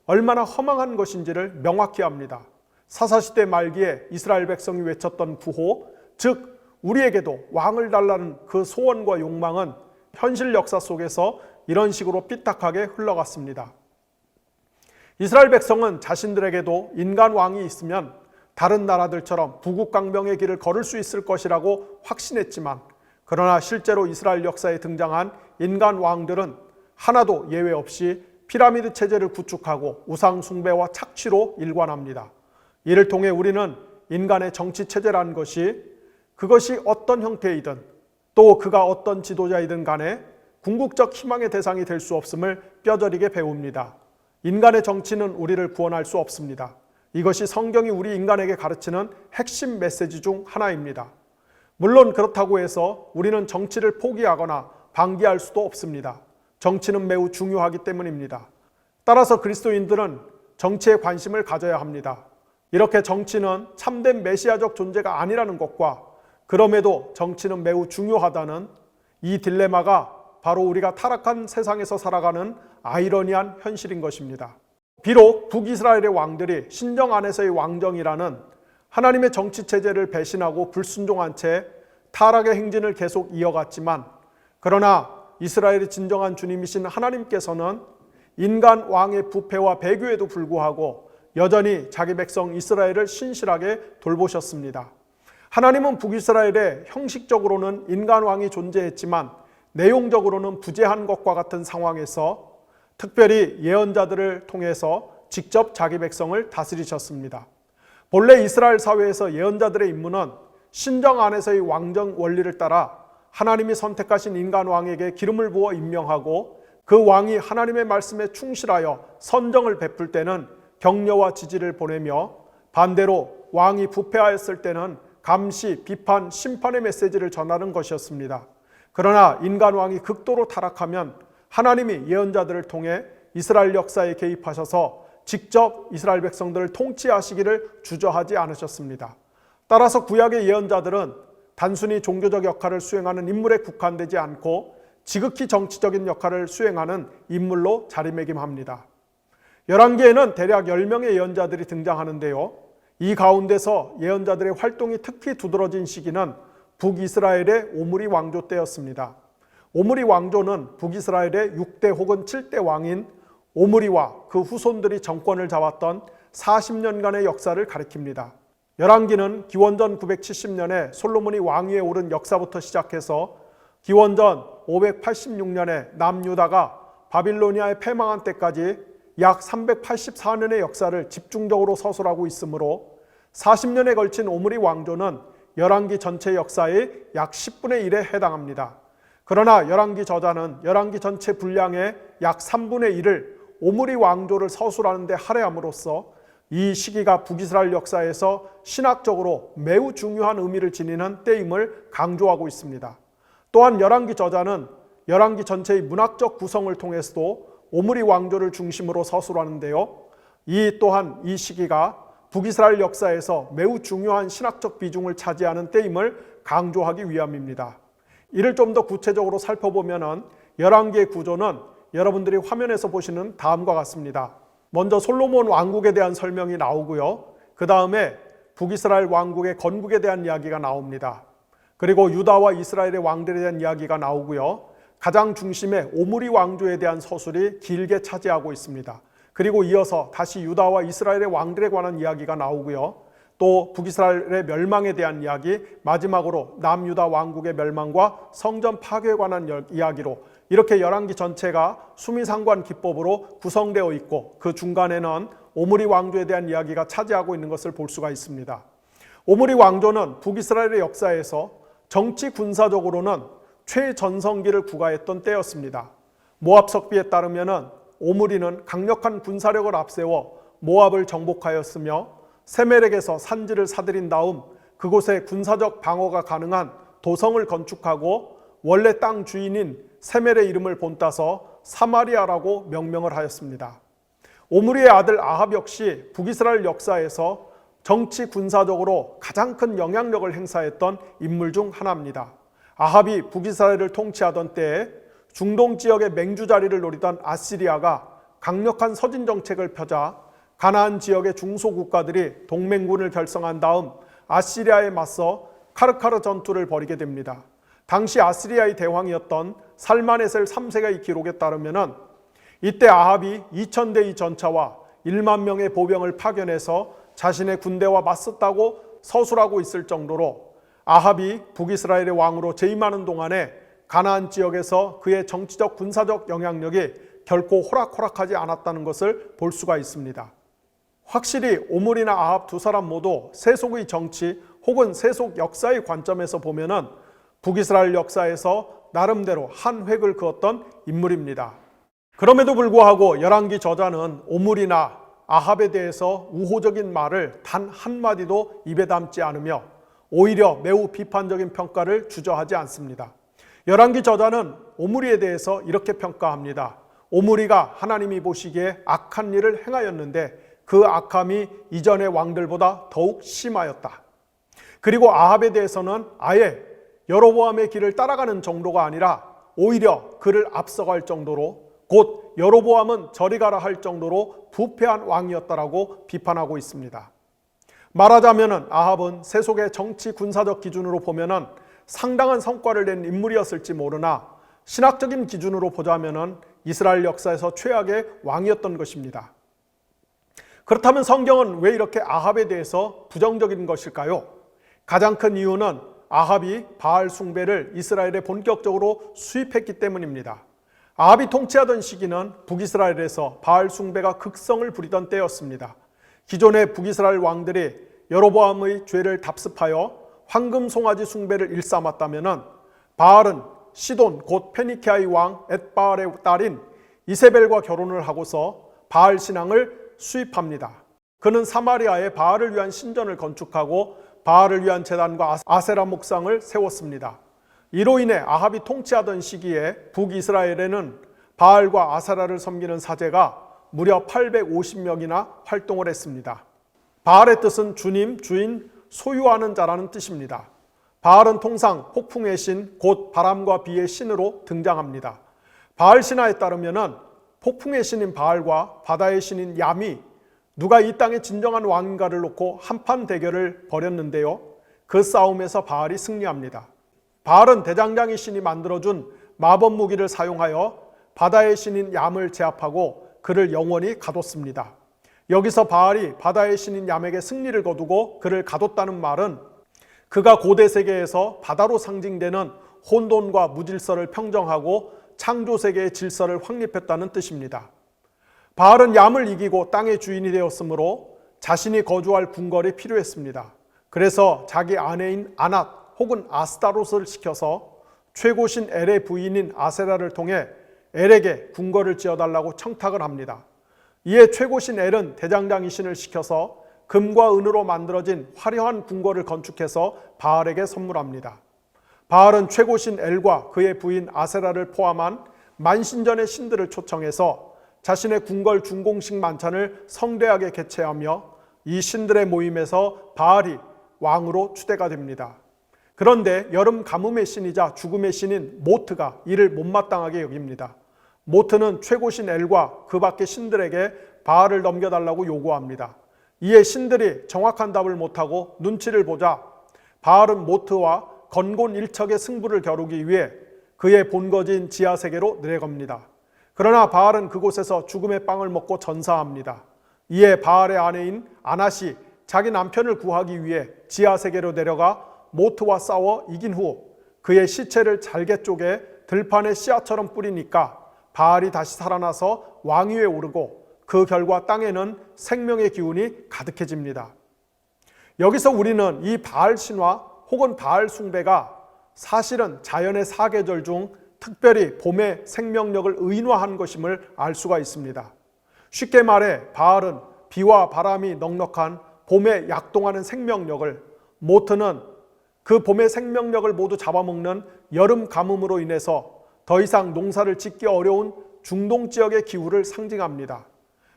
Speaker 1: 얼마나 허망한 것인지를 명확히 합니다. 사사시대 말기에 이스라엘 백성이 외쳤던 구호, 즉 우리에게도 왕을 달라는 그 소원과 욕망은 현실 역사 속에서 이런 식으로 삐딱하게 흘러갔습니다. 이스라엘 백성은 자신들에게도 인간 왕이 있으면 다른 나라들처럼 부국강병의 길을 걸을 수 있을 것이라고 확신했지만, 그러나 실제로 이스라엘 역사에 등장한 인간 왕들은 하나도 예외 없이 피라미드 체제를 구축하고 우상 숭배와 착취로 일관합니다. 이를 통해 우리는 인간의 정치 체제라는 것이 그것이 어떤 형태이든 또 그가 어떤 지도자이든 간에 궁극적 희망의 대상이 될 수 없음을 뼈저리게 배웁니다. 인간의 정치는 우리를 구원할 수 없습니다. 이것이 성경이 우리 인간에게 가르치는 핵심 메시지 중 하나입니다. 물론 그렇다고 해서 우리는 정치를 포기하거나 방기할 수도 없습니다. 정치는 매우 중요하기 때문입니다. 따라서 그리스도인들은 정치에 관심을 가져야 합니다. 이렇게 정치는 참된 메시아적 존재가 아니라는 것과 그럼에도 정치는 매우 중요하다는 이 딜레마가 바로 우리가 타락한 세상에서 살아가는 아이러니한 현실인 것입니다. 비록 북이스라엘의 왕들이 신정 안에서의 왕정이라는 하나님의 정치체제를 배신하고 불순종한 채 타락의 행진을 계속 이어갔지만, 그러나 이스라엘의 진정한 주님이신 하나님께서는 인간 왕의 부패와 배교에도 불구하고 여전히 자기 백성 이스라엘을 신실하게 돌보셨습니다. 하나님은 북이스라엘에 형식적으로는 인간 왕이 존재했지만 내용적으로는 부재한 것과 같은 상황에서 특별히 예언자들을 통해서 직접 자기 백성을 다스리셨습니다. 본래 이스라엘 사회에서 예언자들의 임무는 신정 안에서의 왕정 원리를 따라 하나님이 선택하신 인간 왕에게 기름을 부어 임명하고 그 왕이 하나님의 말씀에 충실하여 선정을 베풀 때는 격려와 지지를 보내며, 반대로 왕이 부패하였을 때는 감시, 비판, 심판의 메시지를 전하는 것이었습니다. 그러나 인간 왕이 극도로 타락하면 하나님이 예언자들을 통해 이스라엘 역사에 개입하셔서 직접 이스라엘 백성들을 통치하시기를 주저하지 않으셨습니다. 따라서 구약의 예언자들은 단순히 종교적 역할을 수행하는 인물에 국한되지 않고 지극히 정치적인 역할을 수행하는 인물로 자리매김합니다. 열왕기에는 대략 10명의 예언자들이 등장하는데요. 이 가운데서 예언자들의 활동이 특히 두드러진 시기는 북이스라엘의 오므리 왕조 때였습니다. 오므리 왕조는 북이스라엘의 6대 혹은 7대 왕인 오므리와 그 후손들이 정권을 잡았던 40년간의 역사를 가리킵니다. 열왕기는 기원전 970년에 솔로몬이 왕위에 오른 역사부터 시작해서 기원전 586년에 남유다가 바빌로니아에 패망한 때까지 약 384년의 역사를 집중적으로 서술하고 있으므로 40년에 걸친 오므리 왕조는 열왕기 전체 역사의 약 10분의 1에 해당합니다. 그러나 열왕기 저자는 열왕기 전체 분량의 약 3분의 1을 오므리 왕조를 서술하는 데 할애함으로써 이 시기가 북이스라엘 역사에서 신학적으로 매우 중요한 의미를 지니는 때임을 강조하고 있습니다. 또한 열왕기 저자는 열왕기 전체의 문학적 구성을 통해서도 오므리 왕조를 중심으로 서술하는데요. 또한 이 시기가 북이스라엘 역사에서 매우 중요한 신학적 비중을 차지하는 때임을 강조하기 위함입니다. 이를 좀 더 구체적으로 살펴보면 열왕기의 구조는 여러분들이 화면에서 보시는 다음과 같습니다. 먼저 솔로몬 왕국에 대한 설명이 나오고요. 그 다음에 북이스라엘 왕국의 건국에 대한 이야기가 나옵니다. 그리고 유다와 이스라엘의 왕들에 대한 이야기가 나오고요. 가장 중심에 오므리 왕조에 대한 서술이 길게 차지하고 있습니다. 그리고 이어서 다시 유다와 이스라엘의 왕들에 관한 이야기가 나오고요. 또 북이스라엘의 멸망에 대한 이야기, 마지막으로 남유다 왕국의 멸망과 성전 파괴에 관한 이야기로 이렇게 열왕기 전체가 수미상관 기법으로 구성되어 있고 그 중간에는 오므리 왕조에 대한 이야기가 차지하고 있는 것을 볼 수가 있습니다. 오므리 왕조는 북이스라엘의 역사에서 정치 군사적으로는 최전성기를 구가했던 때였습니다. 모압 석비에 따르면 오므리는 강력한 군사력을 앞세워 모압을 정복하였으며 세멜렉에서 산지를 사들인 다음 그곳에 군사적 방어가 가능한 도성을 건축하고 원래 땅 주인인 세멜의 이름을 본따서 사마리아라고 명명을 하였습니다. 오므리의 아들 아합 역시 북이스라엘 역사에서 정치 군사적으로 가장 큰 영향력을 행사했던 인물 중 하나입니다. 아합이 북이스라엘을 통치하던 때에 중동 지역의 맹주자리를 노리던 아시리아가 강력한 서진 정책을 펴자 가나안 지역의 중소국가들이 동맹군을 결성한 다음 아시리아에 맞서 카르카르 전투를 벌이게 됩니다. 당시 아시리아의 대왕이었던 살마네셀 3세가의 기록에 따르면 이때 아합이 2000대의 전차와 1만 명의 보병을 파견해서 자신의 군대와 맞섰다고 서술하고 있을 정도로 아합이 북이스라엘의 왕으로 재임하는 동안에 가나안 지역에서 그의 정치적 군사적 영향력이 결코 호락호락하지 않았다는 것을 볼 수가 있습니다. 확실히 오므리나 아합 두 사람 모두 세속의 정치 혹은 세속 역사의 관점에서 보면은 북이스라엘 역사에서 나름대로 한 획을 그었던 인물입니다. 그럼에도 불구하고 열왕기 저자는 오므리나 아합에 대해서 우호적인 말을 단 한마디도 입에 담지 않으며 오히려 매우 비판적인 평가를 주저하지 않습니다. 열왕기 저자는 오므리에 대해서 이렇게 평가합니다. 오므리가 하나님이 보시기에 악한 일을 행하였는데 그 악함이 이전의 왕들보다 더욱 심하였다. 그리고 아합에 대해서는 아예 여로보암의 길을 따라가는 정도가 아니라 오히려 그를 앞서갈 정도로 곧 여로보암은 저리 가라 할 정도로 부패한 왕이었다라고 비판하고 있습니다. 말하자면 아합은 세속의 정치 군사적 기준으로 보면 상당한 성과를 낸 인물이었을지 모르나 신학적인 기준으로 보자면 이스라엘 역사에서 최악의 왕이었던 것입니다. 그렇다면 성경은 왜 이렇게 아합에 대해서 부정적인 것일까요? 가장 큰 이유는 아합이 바알 숭배를 이스라엘에 본격적으로 수입했기 때문입니다. 아합이 통치하던 시기는 북이스라엘에서 바알 숭배가 극성을 부리던 때였습니다. 기존의 북이스라엘 왕들이 여로보암의 죄를 답습하여 황금 송아지 숭배를 일삼았다면 바알은 시돈 곧 페니키아의 왕 엣바알의 딸인 이세벨과 결혼을 하고서 바알 신앙을 수입합니다. 그는 사마리아에 바알을 위한 신전을 건축하고 바알을 위한 제단과 아세라 목상을 세웠습니다. 이로 인해 아합이 통치하던 시기에 북이스라엘에는 바알과 아세라를 섬기는 사제가 무려 850명이나 활동을 했습니다. 바알의 뜻은 주님, 주인, 소유하는 자라는 뜻입니다. 바알은 통상 폭풍의 신, 곧 바람과 비의 신으로 등장합니다. 바알 신화에 따르면 폭풍의 신인 바알과 바다의 신인 얌이 누가 이 땅의 진정한 왕인가를 놓고 한판 대결을 벌였는데요. 그 싸움에서 바알이 승리합니다. 바알은 대장장이 신이 만들어준 마법 무기를 사용하여 바다의 신인 얌을 제압하고 그를 영원히 가뒀습니다. 여기서 바알이 바다의 신인 얌에게 승리를 거두고 그를 가뒀다는 말은 그가 고대 세계에서 바다로 상징되는 혼돈과 무질서를 평정하고 창조 세계의 질서를 확립했다는 뜻입니다. 바알은 얌을 이기고 땅의 주인이 되었으므로 자신이 거주할 궁궐이 필요했습니다. 그래서 자기 아내인 아낫 혹은 아스타롯을 시켜서 최고신 엘의 부인인 아세라를 통해 엘에게 궁궐을 지어달라고 청탁을 합니다. 이에 최고신 엘은 대장장이신을 시켜서 금과 은으로 만들어진 화려한 궁궐을 건축해서 바알에게 선물합니다. 바알은 최고신 엘과 그의 부인 아세라를 포함한 만신전의 신들을 초청해서 자신의 궁궐 준공식 만찬을 성대하게 개최하며 이 신들의 모임에서 바알이 왕으로 추대가 됩니다. 그런데 여름 가뭄의 신이자 죽음의 신인 모트가 이를 못마땅하게 여깁니다. 모트는 최고신 엘과 그 밖의 신들에게 바알을 넘겨달라고 요구합니다. 이에 신들이 정확한 답을 못하고 눈치를 보자 바알은 모트와 건곤일척의 승부를 겨루기 위해 그의 본거지인 지하세계로 내려갑니다. 그러나 바알은 그곳에서 죽음의 빵을 먹고 전사합니다. 이에 바알의 아내인 아낫이 자기 남편을 구하기 위해 지하세계로 내려가 모트와 싸워 이긴 후 그의 시체를 잘게 쪼개 들판에 씨앗처럼 뿌리니까 바알이 다시 살아나서 왕위에 오르고 그 결과 땅에는 생명의 기운이 가득해집니다. 여기서 우리는 이 바알 신화 혹은 바알 숭배가 사실은 자연의 사계절 중 특별히 봄의 생명력을 의인화한 것임을 알 수가 있습니다. 쉽게 말해 바알은 비와 바람이 넉넉한 봄에 약동하는 생명력을, 모트는 그 봄의 생명력을 모두 잡아먹는 여름 가뭄으로 인해서 더 이상 농사를 짓기 어려운 중동 지역의 기후를 상징합니다.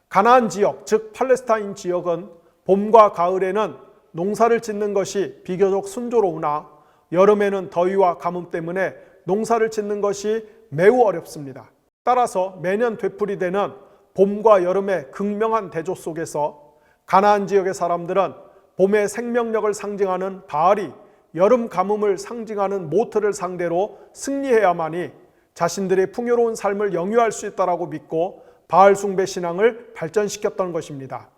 Speaker 1: 가나안 지역, 즉 팔레스타인 지역은 봄과 가을에는 농사를 짓는 것이 비교적 순조로우나 여름에는 더위와 가뭄 때문에 농사를 짓는 것이 매우 어렵습니다. 따라서 매년 되풀이되는 봄과 여름의 극명한 대조 속에서 가나안 지역의 사람들은 봄의 생명력을 상징하는 바알이 여름 가뭄을 상징하는 모트를 상대로 승리해야만이 자신들의 풍요로운 삶을 영위할 수 있다고 믿고 바알 숭배 신앙을 발전시켰던 것입니다.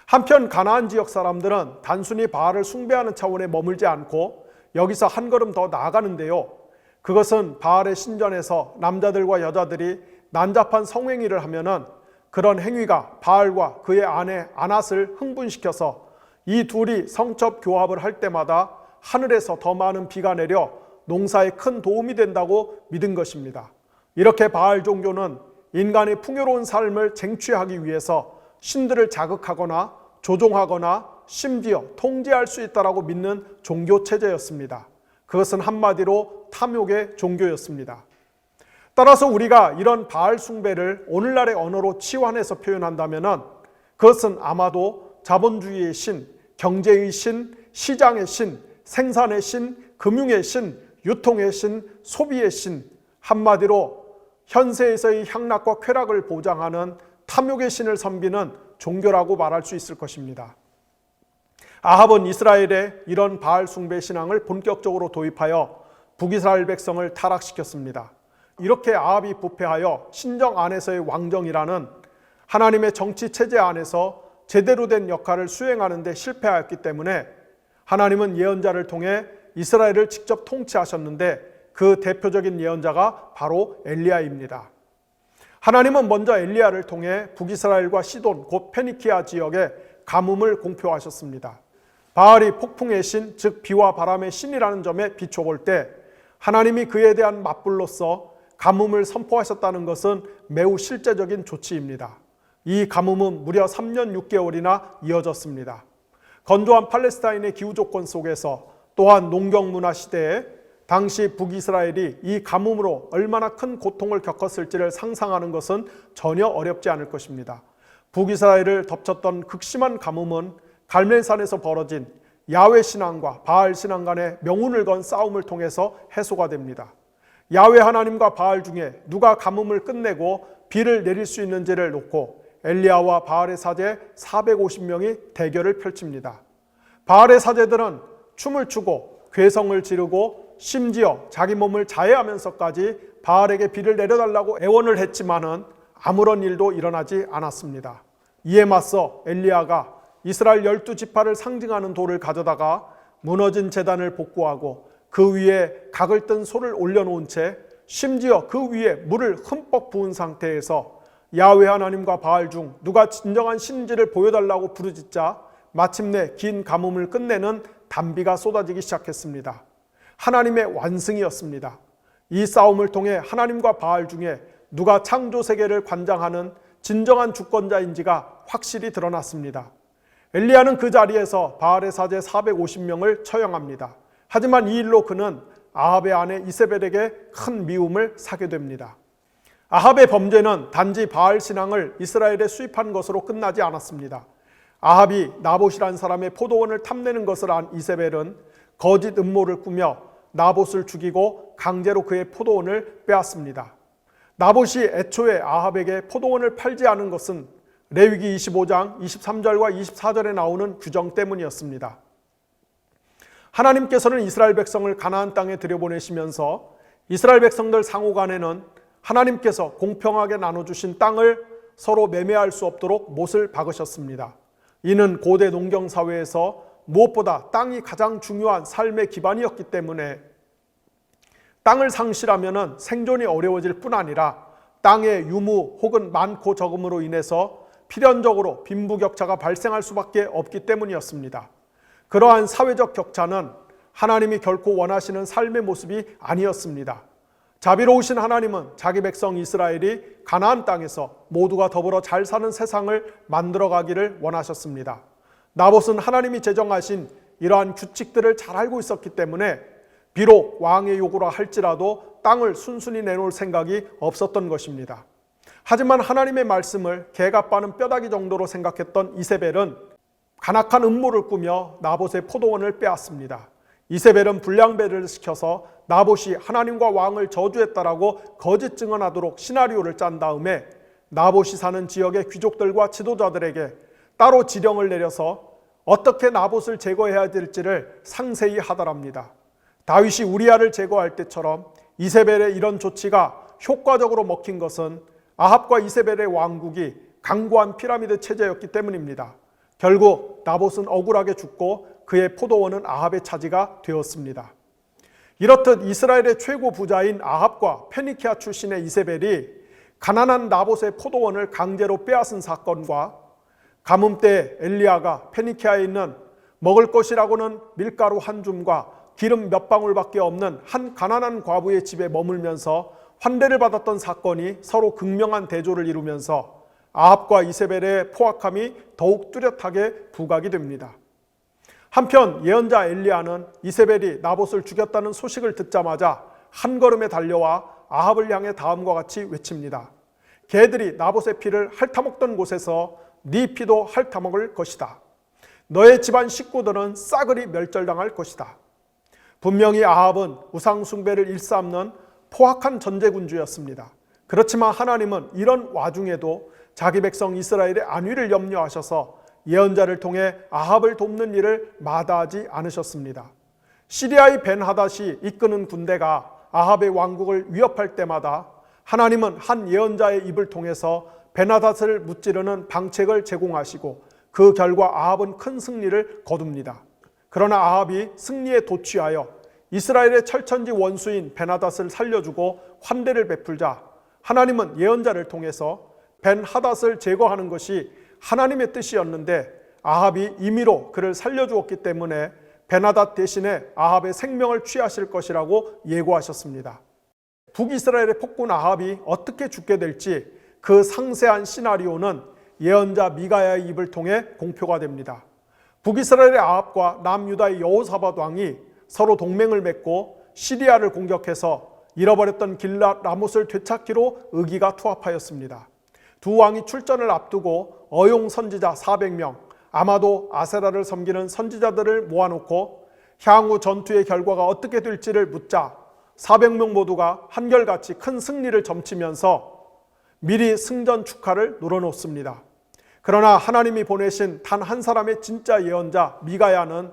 Speaker 1: 한편 가나안 지역 사람들은 단순히 바알을 숭배하는 차원에 머물지 않고 여기서 한 걸음 더 나아가는데요. 그것은 바알의 신전에서 남자들과 여자들이 난잡한 성행위를 하면은 그런 행위가 바알과 그의 아내 아낫을 흥분시켜서 이 둘이 성첩 교합을 할 때마다 하늘에서 더 많은 비가 내려 농사에 큰 도움이 된다고 믿은 것입니다. 이렇게 바알 종교는 인간의 풍요로운 삶을 쟁취하기 위해서 신들을 자극하거나 조종하거나 심지어 통제할 수 있다고 믿는 종교 체제였습니다. 그것은 한마디로 탐욕의 종교였습니다. 따라서 우리가 이런 바알 숭배를 오늘날의 언어로 치환해서 표현한다면 그것은 아마도 자본주의의 신, 경제의 신, 시장의 신, 생산의 신, 금융의 신, 유통의 신, 소비의 신, 한마디로 현세에서의 향락과 쾌락을 보장하는 탐욕의 신을 섬기는 종교라고 말할 수 있을 것입니다. 아합은 이스라엘에 이런 바알 숭배 신앙을 본격적으로 도입하여 북이스라엘 백성을 타락시켰습니다. 이렇게 아합이 부패하여 신정 안에서의 왕정이라는 하나님의 정치 체제 안에서 제대로 된 역할을 수행하는 데 실패하였기 때문에 하나님은 예언자를 통해 이스라엘을 직접 통치하셨는데 그 대표적인 예언자가 바로 엘리야입니다. 하나님은 먼저 엘리야를 통해 북이스라엘과 시돈 곧 페니키아 지역에 가뭄을 공표하셨습니다. 바알이 폭풍의 신, 즉 비와 바람의 신이라는 점에 비춰볼 때 하나님이 그에 대한 맞불로서 가뭄을 선포하셨다는 것은 매우 실제적인 조치입니다. 이 가뭄은 무려 3년 6개월이나 이어졌습니다. 건조한 팔레스타인의 기후 조건 속에서 또한 농경 문화 시대에 당시 북이스라엘이 이 가뭄으로 얼마나 큰 고통을 겪었을지를 상상하는 것은 전혀 어렵지 않을 것입니다. 북이스라엘을 덮쳤던 극심한 가뭄은 갈멜산에서 벌어진 야훼 신앙과 바알 신앙 간의 명운을 건 싸움을 통해서 해소가 됩니다. 야훼 하나님과 바알 중에 누가 가뭄을 끝내고 비를 내릴 수 있는지를 놓고 엘리야와 바알의 사제 450명이 대결을 펼칩니다. 바알의 사제들은 춤을 추고 괴성을 지르고 심지어 자기 몸을 자해하면서까지 바알에게 비를 내려달라고 애원을 했지만은 아무런 일도 일어나지 않았습니다. 이에 맞서 엘리야가 이스라엘 12지파를 상징하는 돌을 가져다가 무너진 제단을 복구하고 그 위에 각을 뜬 소를 올려놓은 채 심지어 그 위에 물을 흠뻑 부은 상태에서 야훼 하나님과 바알 중 누가 진정한 신인지를 보여달라고 부르짖자 마침내 긴 가뭄을 끝내는 단비가 쏟아지기 시작했습니다. 하나님의 완승이었습니다. 이 싸움을 통해 하나님과 바알 중에 누가 창조 세계를 관장하는 진정한 주권자인지가 확실히 드러났습니다. 엘리야는 그 자리에서 바알의 사제 450명을 처형합니다. 하지만 이 일로 그는 아합의 아내 이세벨에게 큰 미움을 사게 됩니다. 아합의 범죄는 단지 바알 신앙을 이스라엘에 수입한 것으로 끝나지 않았습니다. 아합이 나봇이란 사람의 포도원을 탐내는 것을 안 이세벨은 거짓 음모를 꾸며 나봇을 죽이고 강제로 그의 포도원을 빼앗습니다. 나봇이 애초에 아합에게 포도원을 팔지 않은 것은 레위기 25장 23절과 24절에 나오는 규정 때문이었습니다. 하나님께서는 이스라엘 백성을 가나안 땅에 들여보내시면서 이스라엘 백성들 상호 간에는 하나님께서 공평하게 나눠주신 땅을 서로 매매할 수 없도록 못을 박으셨습니다. 이는 고대 농경사회에서 무엇보다 땅이 가장 중요한 삶의 기반이었기 때문에 땅을 상실하면 생존이 어려워질 뿐 아니라 땅의 유무 혹은 많고 적음으로 인해서 필연적으로 빈부격차가 발생할 수밖에 없기 때문이었습니다. 그러한 사회적 격차는 하나님이 결코 원하시는 삶의 모습이 아니었습니다. 자비로우신 하나님은 자기 백성 이스라엘이 가나안 땅에서 모두가 더불어 잘 사는 세상을 만들어가기를 원하셨습니다. 나봇은 하나님이 제정하신 이러한 규칙들을 잘 알고 있었기 때문에 비록 왕의 요구라 할지라도 땅을 순순히 내놓을 생각이 없었던 것입니다. 하지만 하나님의 말씀을 개가 빠는 뼈다귀 정도로 생각했던 이세벨은 간악한 음모를 꾸며 나봇의 포도원을 빼앗습니다. 이세벨은 불량배를 시켜서 나봇이 하나님과 왕을 저주했다라고 거짓 증언하도록 시나리오를 짠 다음에 나봇이 사는 지역의 귀족들과 지도자들에게 따로 지령을 내려서 어떻게 나봇을 제거해야 될지를 상세히 하더랍니다. 다윗이 우리아를 제거할 때처럼 이세벨의 이런 조치가 효과적으로 먹힌 것은 아합과 이세벨의 왕국이 강고한 피라미드 체제였기 때문입니다. 결국 나봇은 억울하게 죽고 그의 포도원은 아합의 차지가 되었습니다. 이렇듯 이스라엘의 최고 부자인 아합과 페니키아 출신의 이세벨이 가난한 나봇의 포도원을 강제로 빼앗은 사건과 가뭄 때 엘리야가 페니키아에 있는 먹을 것이라고는 밀가루 한 줌과 기름 몇 방울밖에 없는 한 가난한 과부의 집에 머물면서 환대를 받았던 사건이 서로 극명한 대조를 이루면서 아합과 이세벨의 포악함이 더욱 뚜렷하게 부각이 됩니다. 한편 예언자 엘리야는 이세벨이 나봇을 죽였다는 소식을 듣자마자 한 걸음에 달려와 아합을 향해 다음과 같이 외칩니다. 개들이 나봇의 피를 핥아먹던 곳에서 네 피도 핥아먹을 것이다. 너의 집안 식구들은 싸그리 멸절당할 것이다. 분명히 아합은 우상 숭배를 일삼는 포악한 전제군주였습니다. 그렇지만 하나님은 이런 와중에도 자기 백성 이스라엘의 안위를 염려하셔서 예언자를 통해 아합을 돕는 일을 마다하지 않으셨습니다. 시리아의 벤하닷이 이끄는 군대가 아합의 왕국을 위협할 때마다 하나님은 한 예언자의 입을 통해서 벤하닷을 무찌르는 방책을 제공하시고 그 결과 아합은 큰 승리를 거둡니다. 그러나 아합이 승리에 도취하여 이스라엘의 철천지 원수인 벤하닷을 살려주고 환대를 베풀자 하나님은 예언자를 통해서 벤하닷을 제거하는 것이 하나님의 뜻이었는데 아합이 임의로 그를 살려주었기 때문에 벤하닷 대신에 아합의 생명을 취하실 것이라고 예고하셨습니다. 북이스라엘의 폭군 아합이 어떻게 죽게 될지 그 상세한 시나리오는 예언자 미가야의 입을 통해 공표가 됩니다. 북이스라엘의 아합과 남유다의 여호사밧 왕이 서로 동맹을 맺고 시리아를 공격해서 잃어버렸던 길랏 라못을 되찾기로 의기가 투합하였습니다. 두 왕이 출전을 앞두고 어용 선지자 400명, 아마도 아세라를 섬기는 선지자들을 모아놓고 향후 전투의 결과가 어떻게 될지를 묻자 400명 모두가 한결같이 큰 승리를 점치면서 미리 승전 축하를 눌러놓습니다. 그러나 하나님이 보내신 단 한 사람의 진짜 예언자 미가야는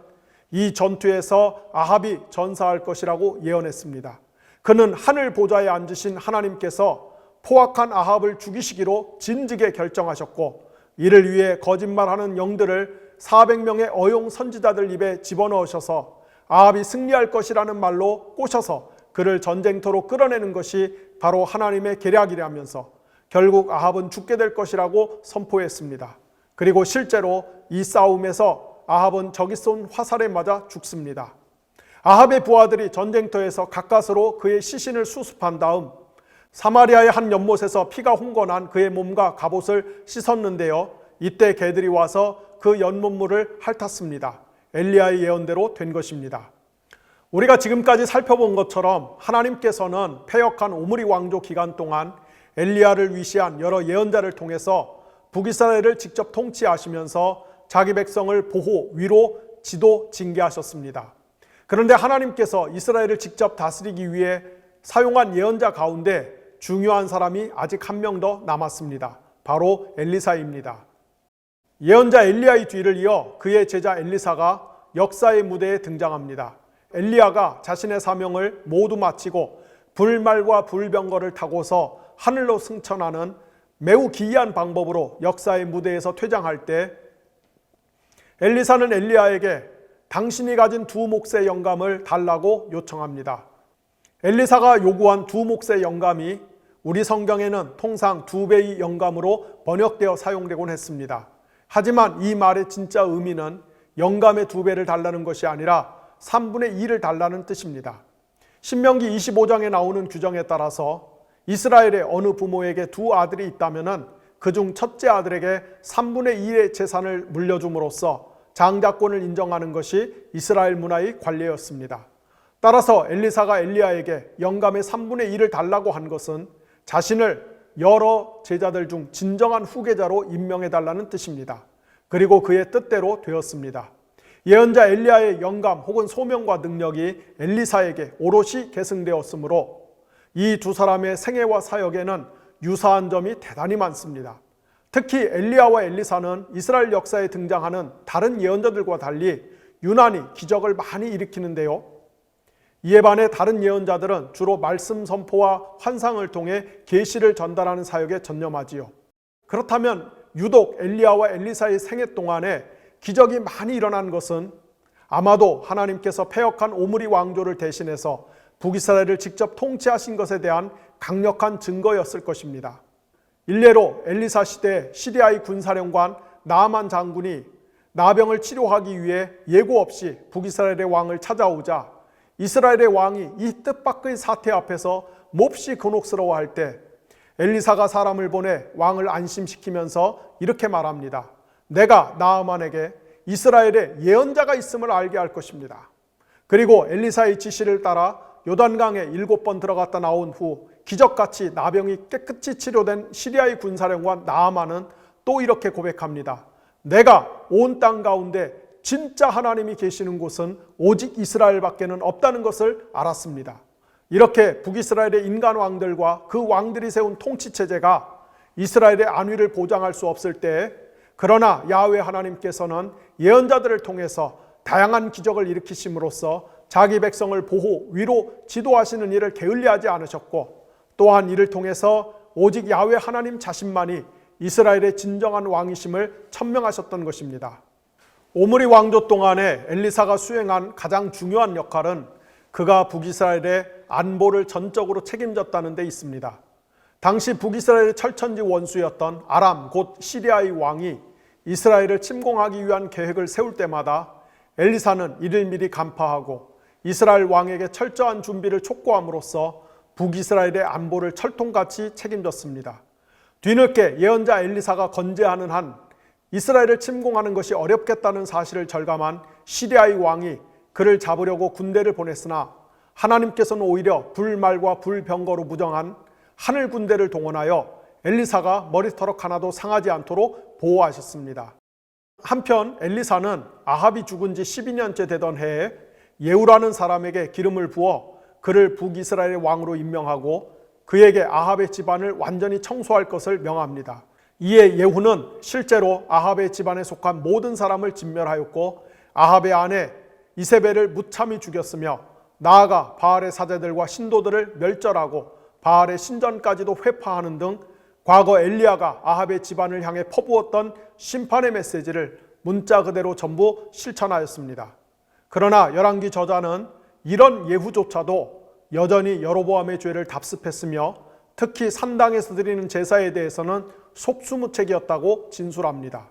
Speaker 1: 이 전투에서 아합이 전사할 것이라고 예언했습니다. 그는 하늘 보좌에 앉으신 하나님께서 포악한 아합을 죽이시기로 진즉에 결정하셨고, 이를 위해 거짓말하는 영들을 400명의 어용 선지자들 입에 집어넣으셔서 아합이 승리할 것이라는 말로 꼬셔서 그를 전쟁터로 끌어내는 것이 바로 하나님의 계략이라면서 결국 아합은 죽게 될 것이라고 선포했습니다. 그리고 실제로 이 싸움에서 아합은 적이 쏜 화살에 맞아 죽습니다. 아합의 부하들이 전쟁터에서 가까스로 그의 시신을 수습한 다음 사마리아의 한 연못에서 피가 흥건한 그의 몸과 갑옷을 씻었는데요, 이때 개들이 와서 그 연못물을 핥았습니다. 엘리야의 예언대로 된 것입니다. 우리가 지금까지 살펴본 것처럼 하나님께서는 패역한 오므리 왕조 기간 동안 엘리야를 위시한 여러 예언자를 통해서 북이스라엘을 직접 통치하시면서 자기 백성을 보호, 위로, 지도, 징계하셨습니다. 그런데 하나님께서 이스라엘을 직접 다스리기 위해 사용한 예언자 가운데 중요한 사람이 아직 한 명 더 남았습니다. 바로 엘리사입니다. 예언자 엘리야의 뒤를 이어 그의 제자 엘리사가 역사의 무대에 등장합니다. 엘리야가 자신의 사명을 모두 마치고 불말과 불병거를 타고서 하늘로 승천하는 매우 기이한 방법으로 역사의 무대에서 퇴장할 때 엘리사는 엘리야에게 당신이 가진 두 몫의 영감을 달라고 요청합니다. 엘리사가 요구한 두 몫의 영감이 우리 성경에는 통상 2배의 영감으로 번역되어 사용되곤 했습니다. 하지만 이 말의 진짜 의미는 영감의 2배를 달라는 것이 아니라 3분의 2를 달라는 뜻입니다. 신명기 25장에 나오는 규정에 따라서 이스라엘의 어느 부모에게 두 아들이 있다면 그중 첫째 아들에게 3분의 2의 재산을 물려줌으로써 장자권을 인정하는 것이 이스라엘 문화의 관례였습니다. 따라서 엘리사가 엘리야에게 영감의 3분의 1을 달라고 한 것은 자신을 여러 제자들 중 진정한 후계자로 임명해달라는 뜻입니다. 그리고 그의 뜻대로 되었습니다. 예언자 엘리야의 영감 혹은 소명과 능력이 엘리사에게 오롯이 계승되었으므로 이 두 사람의 생애와 사역에는 유사한 점이 대단히 많습니다. 특히 엘리야와 엘리사는 이스라엘 역사에 등장하는 다른 예언자들과 달리 유난히 기적을 많이 일으키는데요, 이에 반해 다른 예언자들은 주로 말씀 선포와 환상을 통해 계시를 전달하는 사역에 전념하지요. 그렇다면 유독 엘리야와 엘리사의 생애 동안에 기적이 많이 일어난 것은 아마도 하나님께서 패역한 오므리 왕조를 대신해서 북이스라엘을 직접 통치하신 것에 대한 강력한 증거였을 것입니다. 일례로 엘리사 시대 시리아의 군사령관 나아만 장군이 나병을 치료하기 위해 예고 없이 북이스라엘의 왕을 찾아오자 이스라엘의 왕이 이 뜻밖의 사태 앞에서 몹시 곤혹스러워할 때 엘리사가 사람을 보내 왕을 안심시키면서 이렇게 말합니다. 내가 나아만에게 이스라엘에 예언자가 있음을 알게 할 것입니다. 그리고 엘리사의 지시를 따라 요단강에 7번 들어갔다 나온 후 기적같이 나병이 깨끗이 치료된 시리아의 군사령관 나아만은 또 이렇게 고백합니다. 내가 온 땅 가운데 진짜 하나님이 계시는 곳은 오직 이스라엘밖에는 없다는 것을 알았습니다. 이렇게 북이스라엘의 인간 왕들과 그 왕들이 세운 통치체제가 이스라엘의 안위를 보장할 수 없을 때, 그러나 야훼 하나님께서는 예언자들을 통해서 다양한 기적을 일으키심으로써 자기 백성을 보호, 위로, 지도하시는 일을 게을리하지 않으셨고, 또한 이를 통해서 오직 야훼 하나님 자신만이 이스라엘의 진정한 왕이심을 천명하셨던 것입니다. 오므리 왕조 동안에 엘리사가 수행한 가장 중요한 역할은 그가 북이스라엘의 안보를 전적으로 책임졌다는 데 있습니다. 당시 북이스라엘의 철천지 원수였던 아람 곧 시리아의 왕이 이스라엘을 침공하기 위한 계획을 세울 때마다 엘리사는 이를 미리 간파하고 이스라엘 왕에게 철저한 준비를 촉구함으로써 북이스라엘의 안보를 철통같이 책임졌습니다. 뒤늦게 예언자 엘리사가 건재하는 한 이스라엘을 침공하는 것이 어렵겠다는 사실을 절감한 시리아의 왕이 그를 잡으려고 군대를 보냈으나 하나님께서는 오히려 불말과 불병거로 무정한 하늘 군대를 동원하여 엘리사가 머리털럭 하나도 상하지 않도록 보호하셨습니다. 한편 엘리사는 아합이 죽은 지 12년째 되던 해에 예후라는 사람에게 기름을 부어 그를 북이스라엘의 왕으로 임명하고 그에게 아합의 집안을 완전히 청소할 것을 명합니다. 이에 예후는 실제로 아합의 집안에 속한 모든 사람을 진멸하였고 아합의 아내 이세벨을 무참히 죽였으며 나아가 바알의 사제들과 신도들을 멸절하고 바알의 신전까지도 회파하는 등 과거 엘리야가 아합의 집안을 향해 퍼부었던 심판의 메시지를 문자 그대로 전부 실천하였습니다. 그러나 열왕기 저자는 이런 예후조차도 여전히 여로보암의 죄를 답습했으며 특히 산당에서 드리는 제사에 대해서는 속수무책이었다고 진술합니다.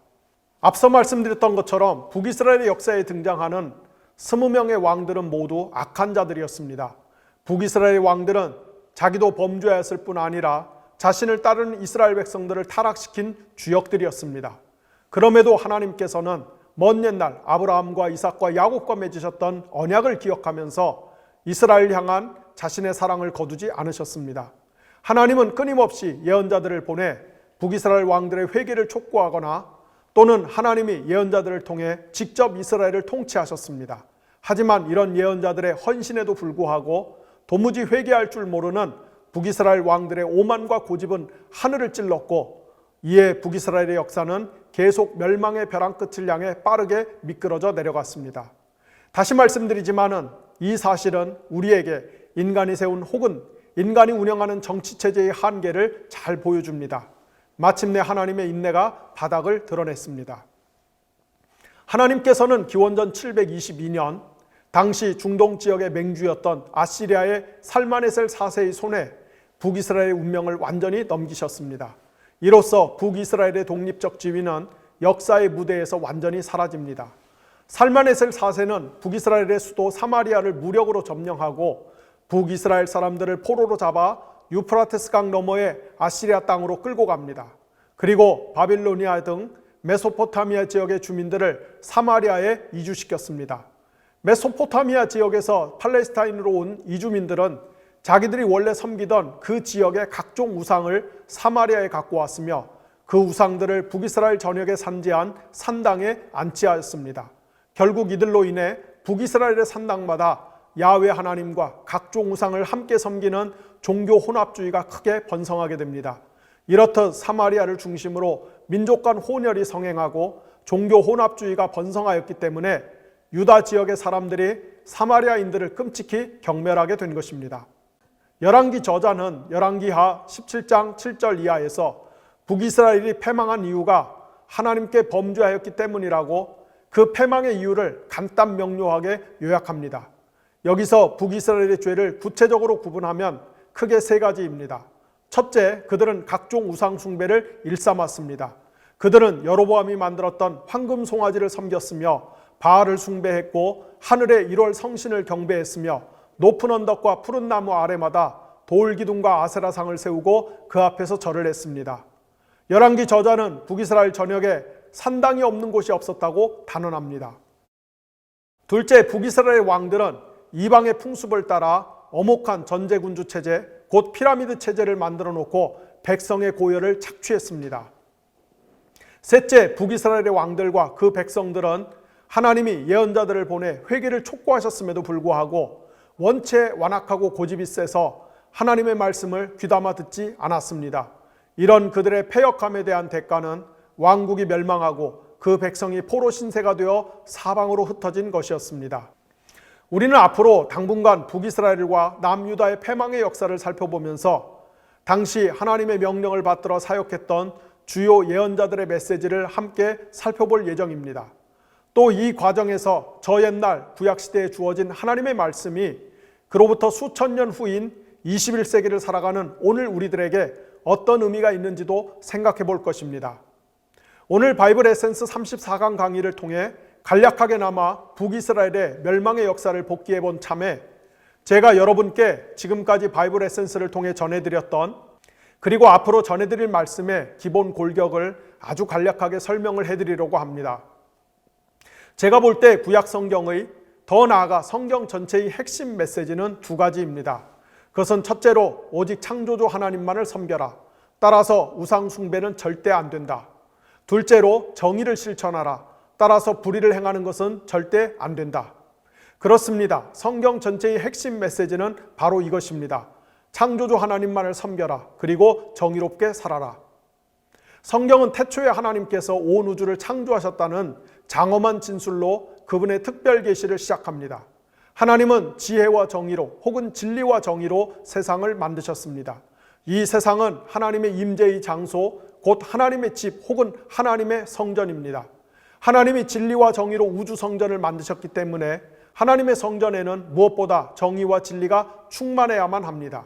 Speaker 1: 앞서 말씀드렸던 것처럼 북이스라엘의 역사에 등장하는 20명의 왕들은 모두 악한 자들이었습니다. 북이스라엘의 왕들은 자기도 범죄하였을 뿐 아니라 자신을 따르는 이스라엘 백성들을 타락시킨 주역들이었습니다. 그럼에도 하나님께서는 먼 옛날 아브라함과 이삭과 야곱과 맺으셨던 언약을 기억하면서 이스라엘 향한 자신의 사랑을 거두지 않으셨습니다. 하나님은 끊임없이 예언자들을 보내 북이스라엘 왕들의 회개를 촉구하거나 또는 하나님이 예언자들을 통해 직접 이스라엘을 통치하셨습니다. 하지만 이런 예언자들의 헌신에도 불구하고 도무지 회개할 줄 모르는 북이스라엘 왕들의 오만과 고집은 하늘을 찔렀고 이에 북이스라엘의 역사는 계속 멸망의 벼랑 끝을 향해 빠르게 미끄러져 내려갔습니다. 다시 말씀드리지만은 이 사실은 우리에게 인간이 세운 혹은 인간이 운영하는 정치체제의 한계를 잘 보여줍니다. 마침내 하나님의 인내가 바닥을 드러냈습니다. 하나님께서는 기원전 722년 당시 중동 지역의 맹주였던 아시리아의 살마네셀 4세의 손에 북이스라엘의 운명을 완전히 넘기셨습니다. 이로써 북이스라엘의 독립적 지위는 역사의 무대에서 완전히 사라집니다. 살마네셀 4세는 북이스라엘의 수도 사마리아를 무력으로 점령하고 북이스라엘 사람들을 포로로 잡아 유프라테스 강 너머의 아시리아 땅으로 끌고 갑니다. 그리고 바빌로니아 등 메소포타미아 지역의 주민들을 사마리아에 이주시켰습니다. 메소포타미아 지역에서 팔레스타인으로 온 이주민들은 자기들이 원래 섬기던 그 지역의 각종 우상을 사마리아에 갖고 왔으며 그 우상들을 북이스라엘 전역에 산지한 산당에 안치하였습니다. 결국 이들로 인해 북이스라엘의 산당마다 야훼 하나님과 각종 우상을 함께 섬기는 종교 혼합주의가 크게 번성하게 됩니다. 이렇듯 사마리아를 중심으로 민족 간 혼혈이 성행하고 종교 혼합주의가 번성하였기 때문에 유다 지역의 사람들이 사마리아인들을 끔찍히 경멸하게 된 것입니다. 열왕기 저자는 열왕기하 17장 7절 이하에서 북이스라엘이 패망한 이유가 하나님께 범죄하였기 때문이라고 그 패망의 이유를 간단 명료하게 요약합니다. 여기서 북이스라엘의 죄를 구체적으로 구분하면 크게 세 가지입니다. 첫째, 그들은 각종 우상 숭배를 일삼았습니다. 그들은 여로보암이 만들었던 황금 송아지를 섬겼으며 바알을 숭배했고 하늘의 1월 성신을 경배했으며 높은 언덕과 푸른 나무 아래마다 돌기둥과 아세라상을 세우고 그 앞에서 절을 했습니다. 열왕기 저자는 북이스라엘 전역에 산당이 없는 곳이 없었다고 단언합니다. 둘째, 북이스라엘 왕들은 이방의 풍습을 따라 엄혹한 전제군주 체제, 곧 피라미드 체제를 만들어 놓고 백성의 고열을 착취했습니다. 셋째, 북이스라엘의 왕들과 그 백성들은 하나님이 예언자들을 보내 회개를 촉구하셨음에도 불구하고 원체 완악하고 고집이 세서 하나님의 말씀을 귀담아 듣지 않았습니다. 이런 그들의 패역함에 대한 대가는 왕국이 멸망하고 그 백성이 포로 신세가 되어 사방으로 흩어진 것이었습니다. 우리는 앞으로 당분간 북이스라엘과 남유다의 패망의 역사를 살펴보면서 당시 하나님의 명령을 받들어 사역했던 주요 예언자들의 메시지를 함께 살펴볼 예정입니다. 또 이 과정에서 저 옛날 구약시대에 주어진 하나님의 말씀이 그로부터 수천 년 후인 21세기를 살아가는 오늘 우리들에게 어떤 의미가 있는지도 생각해 볼 것입니다. 오늘 바이블 에센스 34강 강의를 통해 간략하게나마 북이스라엘의 멸망의 역사를 복기해 본 참에 제가 여러분께 지금까지 바이블 에센스를 통해 전해드렸던 그리고 앞으로 전해드릴 말씀의 기본 골격을 아주 간략하게 설명을 해드리려고 합니다. 제가 볼 때 구약 성경의 더 나아가 성경 전체의 핵심 메시지는 두 가지입니다. 그것은 첫째로 오직 창조주 하나님만을 섬겨라. 따라서 우상 숭배는 절대 안 된다. 둘째로 정의를 실천하라. 따라서 불의를 행하는 것은 절대 안 된다. 그렇습니다. 성경 전체의 핵심 메시지는 바로 이것입니다. 창조주 하나님만을 섬겨라. 그리고 정의롭게 살아라. 성경은 태초에 하나님께서 온 우주를 창조하셨다는 장엄한 진술로 그분의 특별 계시를 시작합니다. 하나님은 지혜와 정의로 혹은 진리와 정의로 세상을 만드셨습니다. 이 세상은 하나님의 임재의 장소, 곧 하나님의 집 혹은 하나님의 성전입니다. 하나님이 진리와 정의로 우주 성전을 만드셨기 때문에 하나님의 성전에는 무엇보다 정의와 진리가 충만해야만 합니다.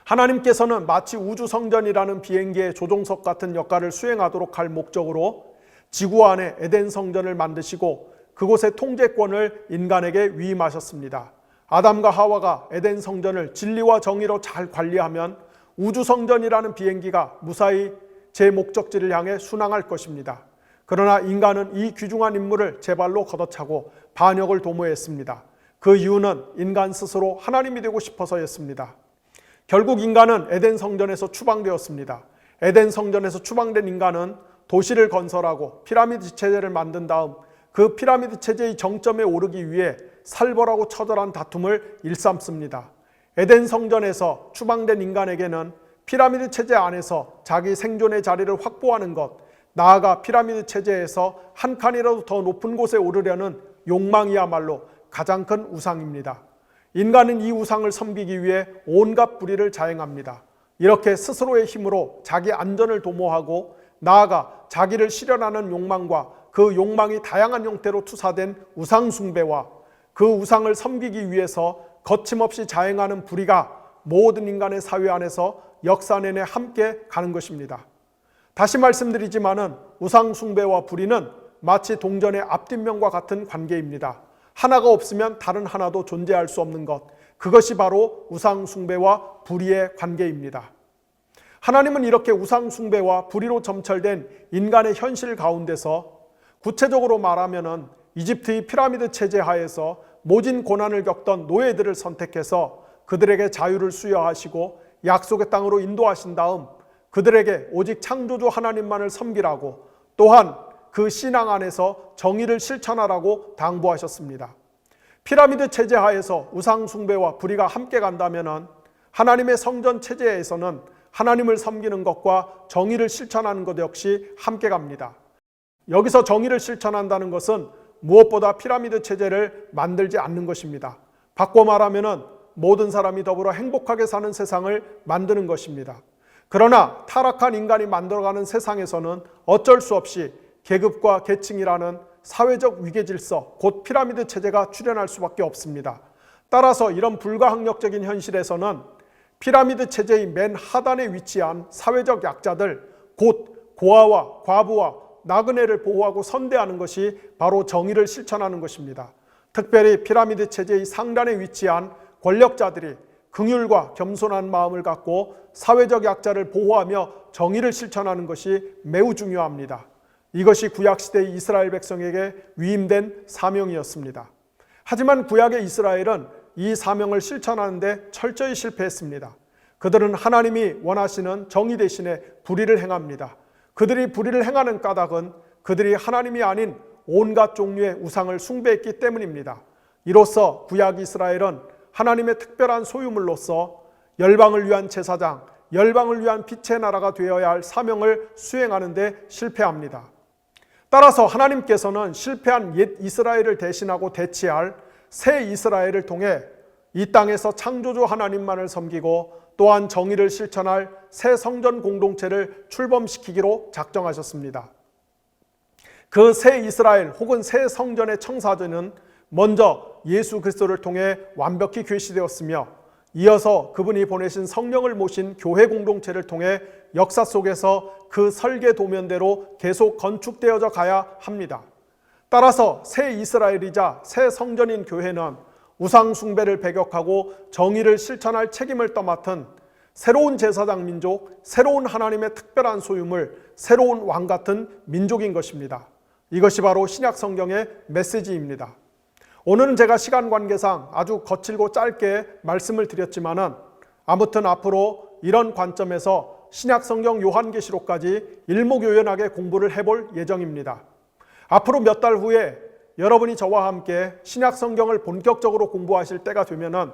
Speaker 1: 하나님께서는 마치 우주 성전이라는 비행기의 조종석 같은 역할을 수행하도록 할 목적으로 지구 안에 에덴 성전을 만드시고 그곳의 통제권을 인간에게 위임하셨습니다. 아담과 하와가 에덴 성전을 진리와 정의로 잘 관리하면 우주 성전이라는 비행기가 무사히 제 목적지를 향해 순항할 것입니다. 그러나 인간은 이 귀중한 임무를 제 발로 걷어차고 반역을 도모했습니다. 그 이유는 인간 스스로 하나님이 되고 싶어서였습니다. 결국 인간은 에덴 성전에서 추방되었습니다. 에덴 성전에서 추방된 인간은 도시를 건설하고 피라미드 체제를 만든 다음 그 피라미드 체제의 정점에 오르기 위해 살벌하고 처절한 다툼을 일삼습니다. 에덴 성전에서 추방된 인간에게는 피라미드 체제 안에서 자기 생존의 자리를 확보하는 것, 나아가 피라미드 체제에서 한 칸이라도 더 높은 곳에 오르려는 욕망이야말로 가장 큰 우상입니다. 인간은 이 우상을 섬기기 위해 온갖 불의를 자행합니다. 이렇게 스스로의 힘으로 자기 안전을 도모하고 나아가 자기를 실현하는 욕망과 그 욕망이 다양한 형태로 투사된 우상 숭배와 그 우상을 섬기기 위해서 거침없이 자행하는 불의가 모든 인간의 사회 안에서 역사 내내 함께 가는 것입니다. 다시 말씀드리지만은 우상 숭배와 불의는 마치 동전의 앞뒷면과 같은 관계입니다. 하나가 없으면 다른 하나도 존재할 수 없는 것, 그것이 바로 우상 숭배와 불의의 관계입니다. 하나님은 이렇게 우상 숭배와 불의로 점철된 인간의 현실 가운데서 구체적으로 말하면은 이집트의 피라미드 체제 하에서 모진 고난을 겪던 노예들을 선택해서 그들에게 자유를 수여하시고 약속의 땅으로 인도하신 다음 그들에게 오직 창조주 하나님만을 섬기라고, 또한 그 신앙 안에서 정의를 실천하라고 당부하셨습니다. 피라미드 체제 하에서 우상 숭배와 불의가 함께 간다면 하나님의 성전 체제에서는 하나님을 섬기는 것과 정의를 실천하는 것 역시 함께 갑니다. 여기서 정의를 실천한다는 것은 무엇보다 피라미드 체제를 만들지 않는 것입니다. 바꿔 말하면 모든 사람이 더불어 행복하게 사는 세상을 만드는 것입니다. 그러나 타락한 인간이 만들어가는 세상에서는 어쩔 수 없이 계급과 계층이라는 사회적 위계질서, 곧 피라미드 체제가 출현할 수밖에 없습니다. 따라서 이런 불가항력적인 현실에서는 피라미드 체제의 맨 하단에 위치한 사회적 약자들, 곧 고아와 과부와 나그네를 보호하고 선대하는 것이 바로 정의를 실천하는 것입니다. 특별히 피라미드 체제의 상단에 위치한 권력자들이 긍휼과 겸손한 마음을 갖고 사회적 약자를 보호하며 정의를 실천하는 것이 매우 중요합니다. 이것이 구약시대의 이스라엘 백성에게 위임된 사명이었습니다. 하지만 구약의 이스라엘은 이 사명을 실천하는 데 철저히 실패했습니다. 그들은 하나님이 원하시는 정의 대신에 불의를 행합니다. 그들이 불의를 행하는 까닭은 그들이 하나님이 아닌 온갖 종류의 우상을 숭배했기 때문입니다. 이로써 구약 이스라엘은 하나님의 특별한 소유물로서 열방을 위한 제사장, 열방을 위한 빛의 나라가 되어야 할 사명을 수행하는 데 실패합니다. 따라서 하나님께서는 실패한 옛 이스라엘을 대신하고 대체할 새 이스라엘을 통해 이 땅에서 창조주 하나님만을 섬기고 또한 정의를 실천할 새 성전 공동체를 출범시키기로 작정하셨습니다. 그 새 이스라엘 혹은 새 성전의 청사진은 먼저 예수 그리스도를 통해 완벽히 계시되었으며 이어서 그분이 보내신 성령을 모신 교회 공동체를 통해 역사 속에서 그 설계 도면대로 계속 건축되어져 가야 합니다. 따라서 새 이스라엘이자 새 성전인 교회는 우상 숭배를 배격하고 정의를 실천할 책임을 떠맡은 새로운 제사장 민족, 새로운 하나님의 특별한 소유물, 새로운 왕 같은 민족인 것입니다. 이것이 바로 신약 성경의 메시지입니다. 오늘은 제가 시간 관계상 아주 거칠고 짧게 말씀을 드렸지만은 아무튼 앞으로 이런 관점에서 신약성경 요한계시록까지 일목요연하게 공부를 해볼 예정입니다. 앞으로 몇 달 후에 여러분이 저와 함께 신약성경을 본격적으로 공부하실 때가 되면은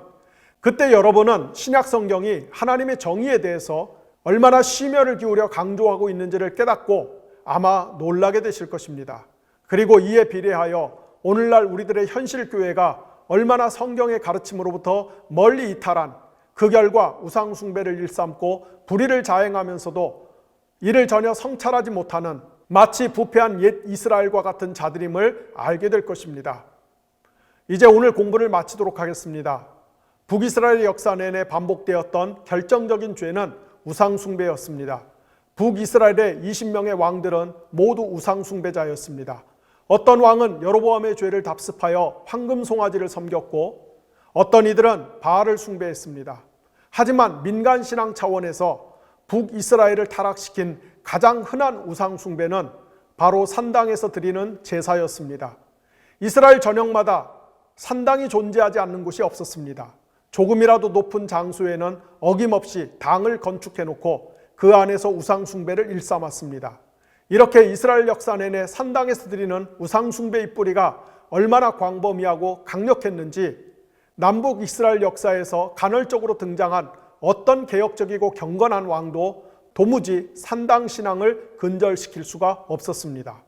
Speaker 1: 그때 여러분은 신약성경이 하나님의 정의에 대해서 얼마나 심혈을 기울여 강조하고 있는지를 깨닫고 아마 놀라게 되실 것입니다. 그리고 이에 비례하여 오늘날 우리들의 현실 교회가 얼마나 성경의 가르침으로부터 멀리 이탈한 그 결과 우상 숭배를 일삼고 불의를 자행하면서도 이를 전혀 성찰하지 못하는 마치 부패한 옛 이스라엘과 같은 자들임을 알게 될 것입니다. 이제 오늘 공부를 마치도록 하겠습니다. 북이스라엘의 역사 내내 반복되었던 결정적인 죄는 우상 숭배였습니다. 북이스라엘의 20명의 왕들은 모두 우상 숭배자였습니다. 어떤 왕은 여로보암의 죄를 답습하여 황금 송아지를 섬겼고 어떤 이들은 바알을 숭배했습니다. 하지만 민간신앙 차원에서 북이스라엘을 타락시킨 가장 흔한 우상 숭배는 바로 산당에서 드리는 제사였습니다. 이스라엘 전역마다 산당이 존재하지 않는 곳이 없었습니다. 조금이라도 높은 장소에는 어김없이 당을 건축해놓고 그 안에서 우상 숭배를 일삼았습니다. 이렇게 이스라엘 역사 내내 산당에서 드리는 우상 숭배의 뿌리가 얼마나 광범위하고 강력했는지 남북 이스라엘 역사에서 간헐적으로 등장한 어떤 개혁적이고 경건한 왕도 도무지 산당 신앙을 근절시킬 수가 없었습니다.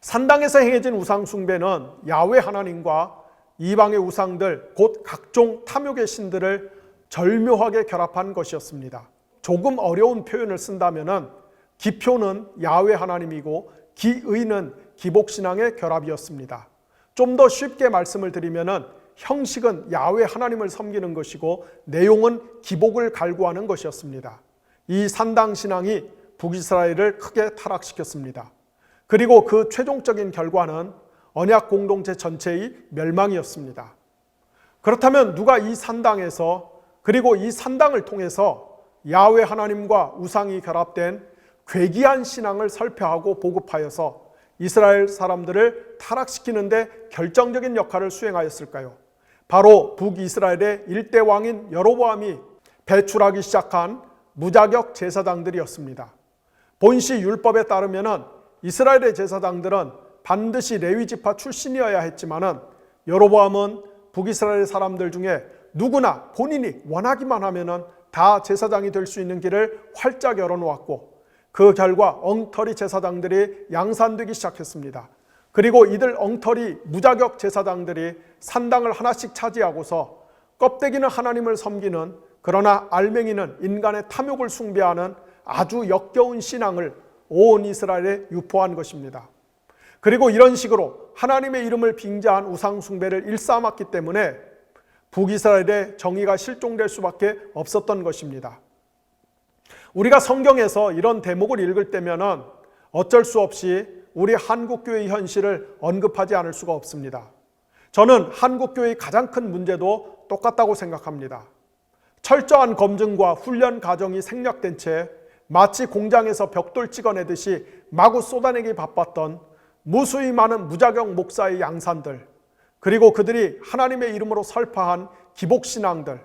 Speaker 1: 산당에서 행해진 우상 숭배는 야훼 하나님과 이방의 우상들 곧 각종 탐욕의 신들을 절묘하게 결합한 것이었습니다. 조금 어려운 표현을 쓴다면은 기표는 야훼 하나님이고 기의는 기복신앙의 결합이었습니다. 좀 더 쉽게 말씀을 드리면은 형식은 야훼 하나님을 섬기는 것이고 내용은 기복을 갈구하는 것이었습니다. 이 산당 신앙이 북이스라엘을 크게 타락시켰습니다. 그리고 그 최종적인 결과는 언약 공동체 전체의 멸망이었습니다. 그렇다면 누가 이 산당에서 그리고 이 산당을 통해서 야훼 하나님과 우상이 결합된 괴기한 신앙을 설파하고 보급하여서 이스라엘 사람들을 타락시키는데 결정적인 역할을 수행하였을까요? 바로 북이스라엘의 일대 왕인 여로보암이 배출하기 시작한 무자격 제사장들이었습니다. 본시 율법에 따르면 이스라엘의 제사장들은 반드시 레위 지파 출신이어야 했지만은 여로보암은 북이스라엘 사람들 중에 누구나 본인이 원하기만 하면은 다 제사장이 될 수 있는 길을 활짝 열어놓았고 그 결과 엉터리 제사장들이 양산되기 시작했습니다. 그리고 이들 엉터리 무자격 제사장들이 산당을 하나씩 차지하고서 껍데기는 하나님을 섬기는 그러나 알맹이는 인간의 탐욕을 숭배하는 아주 역겨운 신앙을 온 이스라엘에 유포한 것입니다. 그리고 이런 식으로 하나님의 이름을 빙자한 우상 숭배를 일삼았기 때문에 북이스라엘의 정의가 실종될 수밖에 없었던 것입니다. 우리가 성경에서 이런 대목을 읽을 때면은 어쩔 수 없이 우리 한국교회의 현실을 언급하지 않을 수가 없습니다. 저는 한국교회의 가장 큰 문제도 똑같다고 생각합니다. 철저한 검증과 훈련 과정이 생략된 채 마치 공장에서 벽돌 찍어내듯이 마구 쏟아내기 바빴던 무수히 많은 무자격 목사의 양산들, 그리고 그들이 하나님의 이름으로 설파한 기복신앙들,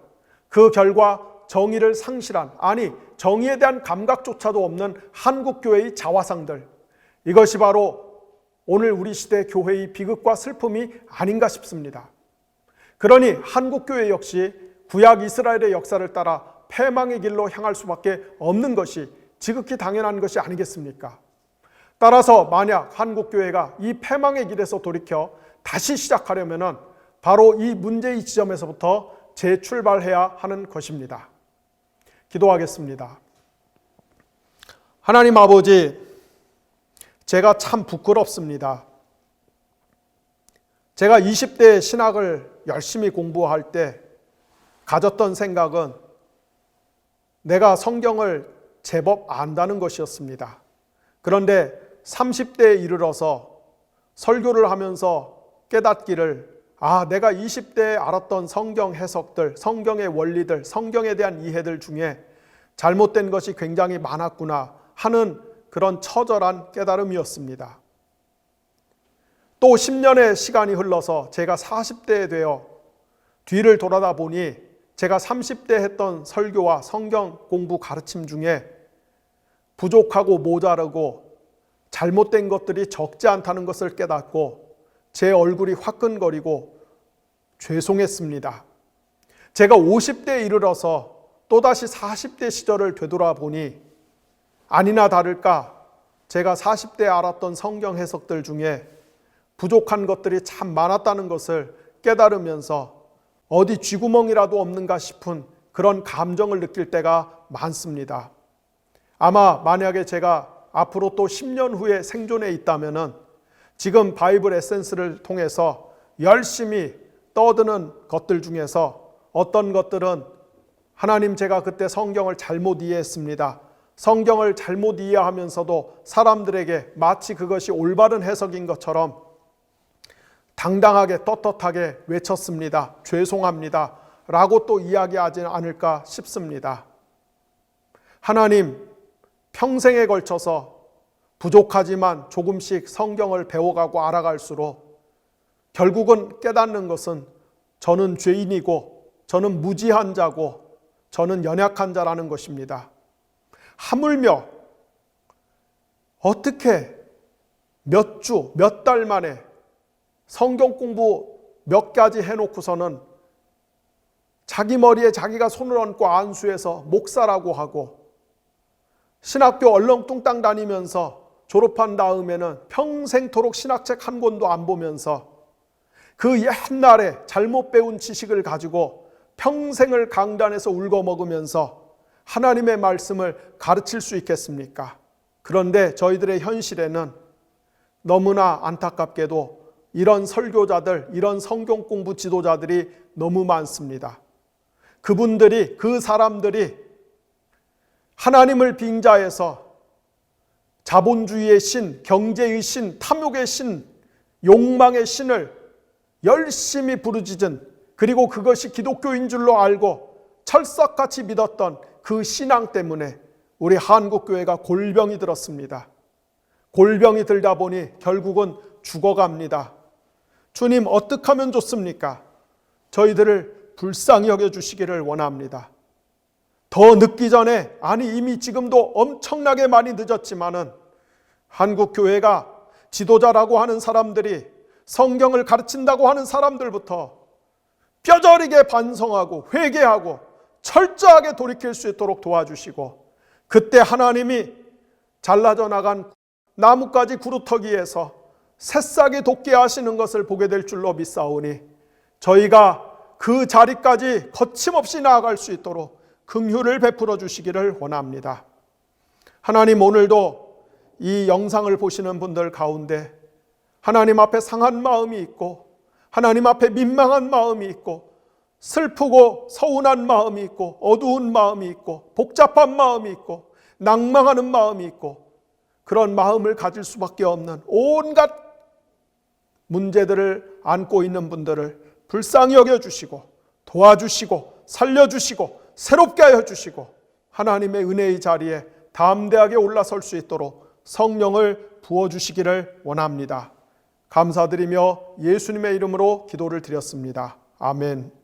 Speaker 1: 그 결과 정의를 상실한, 아니 정의에 대한 감각조차도 없는 한국교회의 자화상들, 이것이 바로 오늘 우리 시대 교회의 비극과 슬픔이 아닌가 싶습니다. 그러니 한국교회 역시 구약 이스라엘의 역사를 따라 패망의 길로 향할 수밖에 없는 것이 지극히 당연한 것이 아니겠습니까? 따라서 만약 한국교회가 이 패망의 길에서 돌이켜 다시 시작하려면 바로 이 문제의 지점에서부터 재출발해야 하는 것입니다. 기도하겠습니다. 하나님 아버지, 제가 참 부끄럽습니다. 제가 20대 신학을 열심히 공부할 때 가졌던 생각은 내가 성경을 제법 안다는 것이었습니다. 그런데 30대에 이르러서 설교를 하면서 깨닫기를 내가 20대에 알았던 성경 해석들, 성경의 원리들, 성경에 대한 이해들 중에 잘못된 것이 굉장히 많았구나 하는 그런 처절한 깨달음이었습니다. 또 10년의 시간이 흘러서 제가 40대에 되어 뒤를 돌아다 보니 제가 30대 했던 설교와 성경 공부 가르침 중에 부족하고 모자르고 잘못된 것들이 적지 않다는 것을 깨닫고 제 얼굴이 화끈거리고 죄송했습니다. 제가 50대에 이르러서 또다시 40대 시절을 되돌아보니 아니나 다를까 제가 40대에 알았던 성경 해석들 중에 부족한 것들이 참 많았다는 것을 깨달으면서 어디 쥐구멍이라도 없는가 싶은 그런 감정을 느낄 때가 많습니다. 아마 만약에 제가 앞으로 또 10년 후에 생존해 있다면 지금 바이블 에센스를 통해서 열심히 떠드는 것들 중에서 어떤 것들은 하나님, 제가 그때 성경을 잘못 이해했습니다. 성경을 잘못 이해하면서도 사람들에게 마치 그것이 올바른 해석인 것처럼 당당하게 떳떳하게 외쳤습니다. 죄송합니다. 라고 또 이야기하지 않을까 싶습니다. 하나님, 평생에 걸쳐서 부족하지만 조금씩 성경을 배워가고 알아갈수록 결국은 깨닫는 것은 저는 죄인이고 저는 무지한 자고 저는 연약한 자라는 것입니다. 하물며 어떻게 몇 주, 몇 달 만에 성경 공부 몇 가지 해놓고서는 자기 머리에 자기가 손을 얹고 안수해서 목사라고 하고 신학교 얼렁뚱땅 다니면서 졸업한 다음에는 평생토록 신학책 한 권도 안 보면서 그 옛날에 잘못 배운 지식을 가지고 평생을 강단에서 울거먹으면서 하나님의 말씀을 가르칠 수 있겠습니까? 그런데 저희들의 현실에는 너무나 안타깝게도 이런 설교자들, 이런 성경 공부 지도자들이 너무 많습니다. 그분들이, 그 사람들이 하나님을 빙자해서 자본주의의 신, 경제의 신, 탐욕의 신, 욕망의 신을 열심히 부르짖은, 그리고 그것이 기독교인 줄로 알고 철석같이 믿었던 그 신앙 때문에 우리 한국교회가 골병이 들었습니다. 골병이 들다 보니 결국은 죽어갑니다. 주님, 어떻게 하면 좋습니까? 저희들을 불쌍히 여겨주시기를 원합니다. 더 늦기 전에, 아니 이미 지금도 엄청나게 많이 늦었지만은 한국교회가 지도자라고 하는 사람들이, 성경을 가르친다고 하는 사람들부터 뼈저리게 반성하고 회개하고 철저하게 돌이킬 수 있도록 도와주시고, 그때 하나님이 잘라져 나간 나뭇가지 구루터기에서 새싹이 돋게 하시는 것을 보게 될 줄로 믿사오니 저희가 그 자리까지 거침없이 나아갈 수 있도록 긍휼을 베풀어 주시기를 원합니다. 하나님, 오늘도 이 영상을 보시는 분들 가운데 하나님 앞에 상한 마음이 있고, 하나님 앞에 민망한 마음이 있고, 슬프고 서운한 마음이 있고, 어두운 마음이 있고, 복잡한 마음이 있고, 낭망하는 마음이 있고, 그런 마음을 가질 수밖에 없는 온갖 문제들을 안고 있는 분들을 불쌍히 여겨주시고 도와주시고 살려주시고 새롭게 하여 주시고 하나님의 은혜의 자리에 담대하게 올라설 수 있도록 성령을 부어주시기를 원합니다. 감사드리며 예수님의 이름으로 기도를 드렸습니다. 아멘.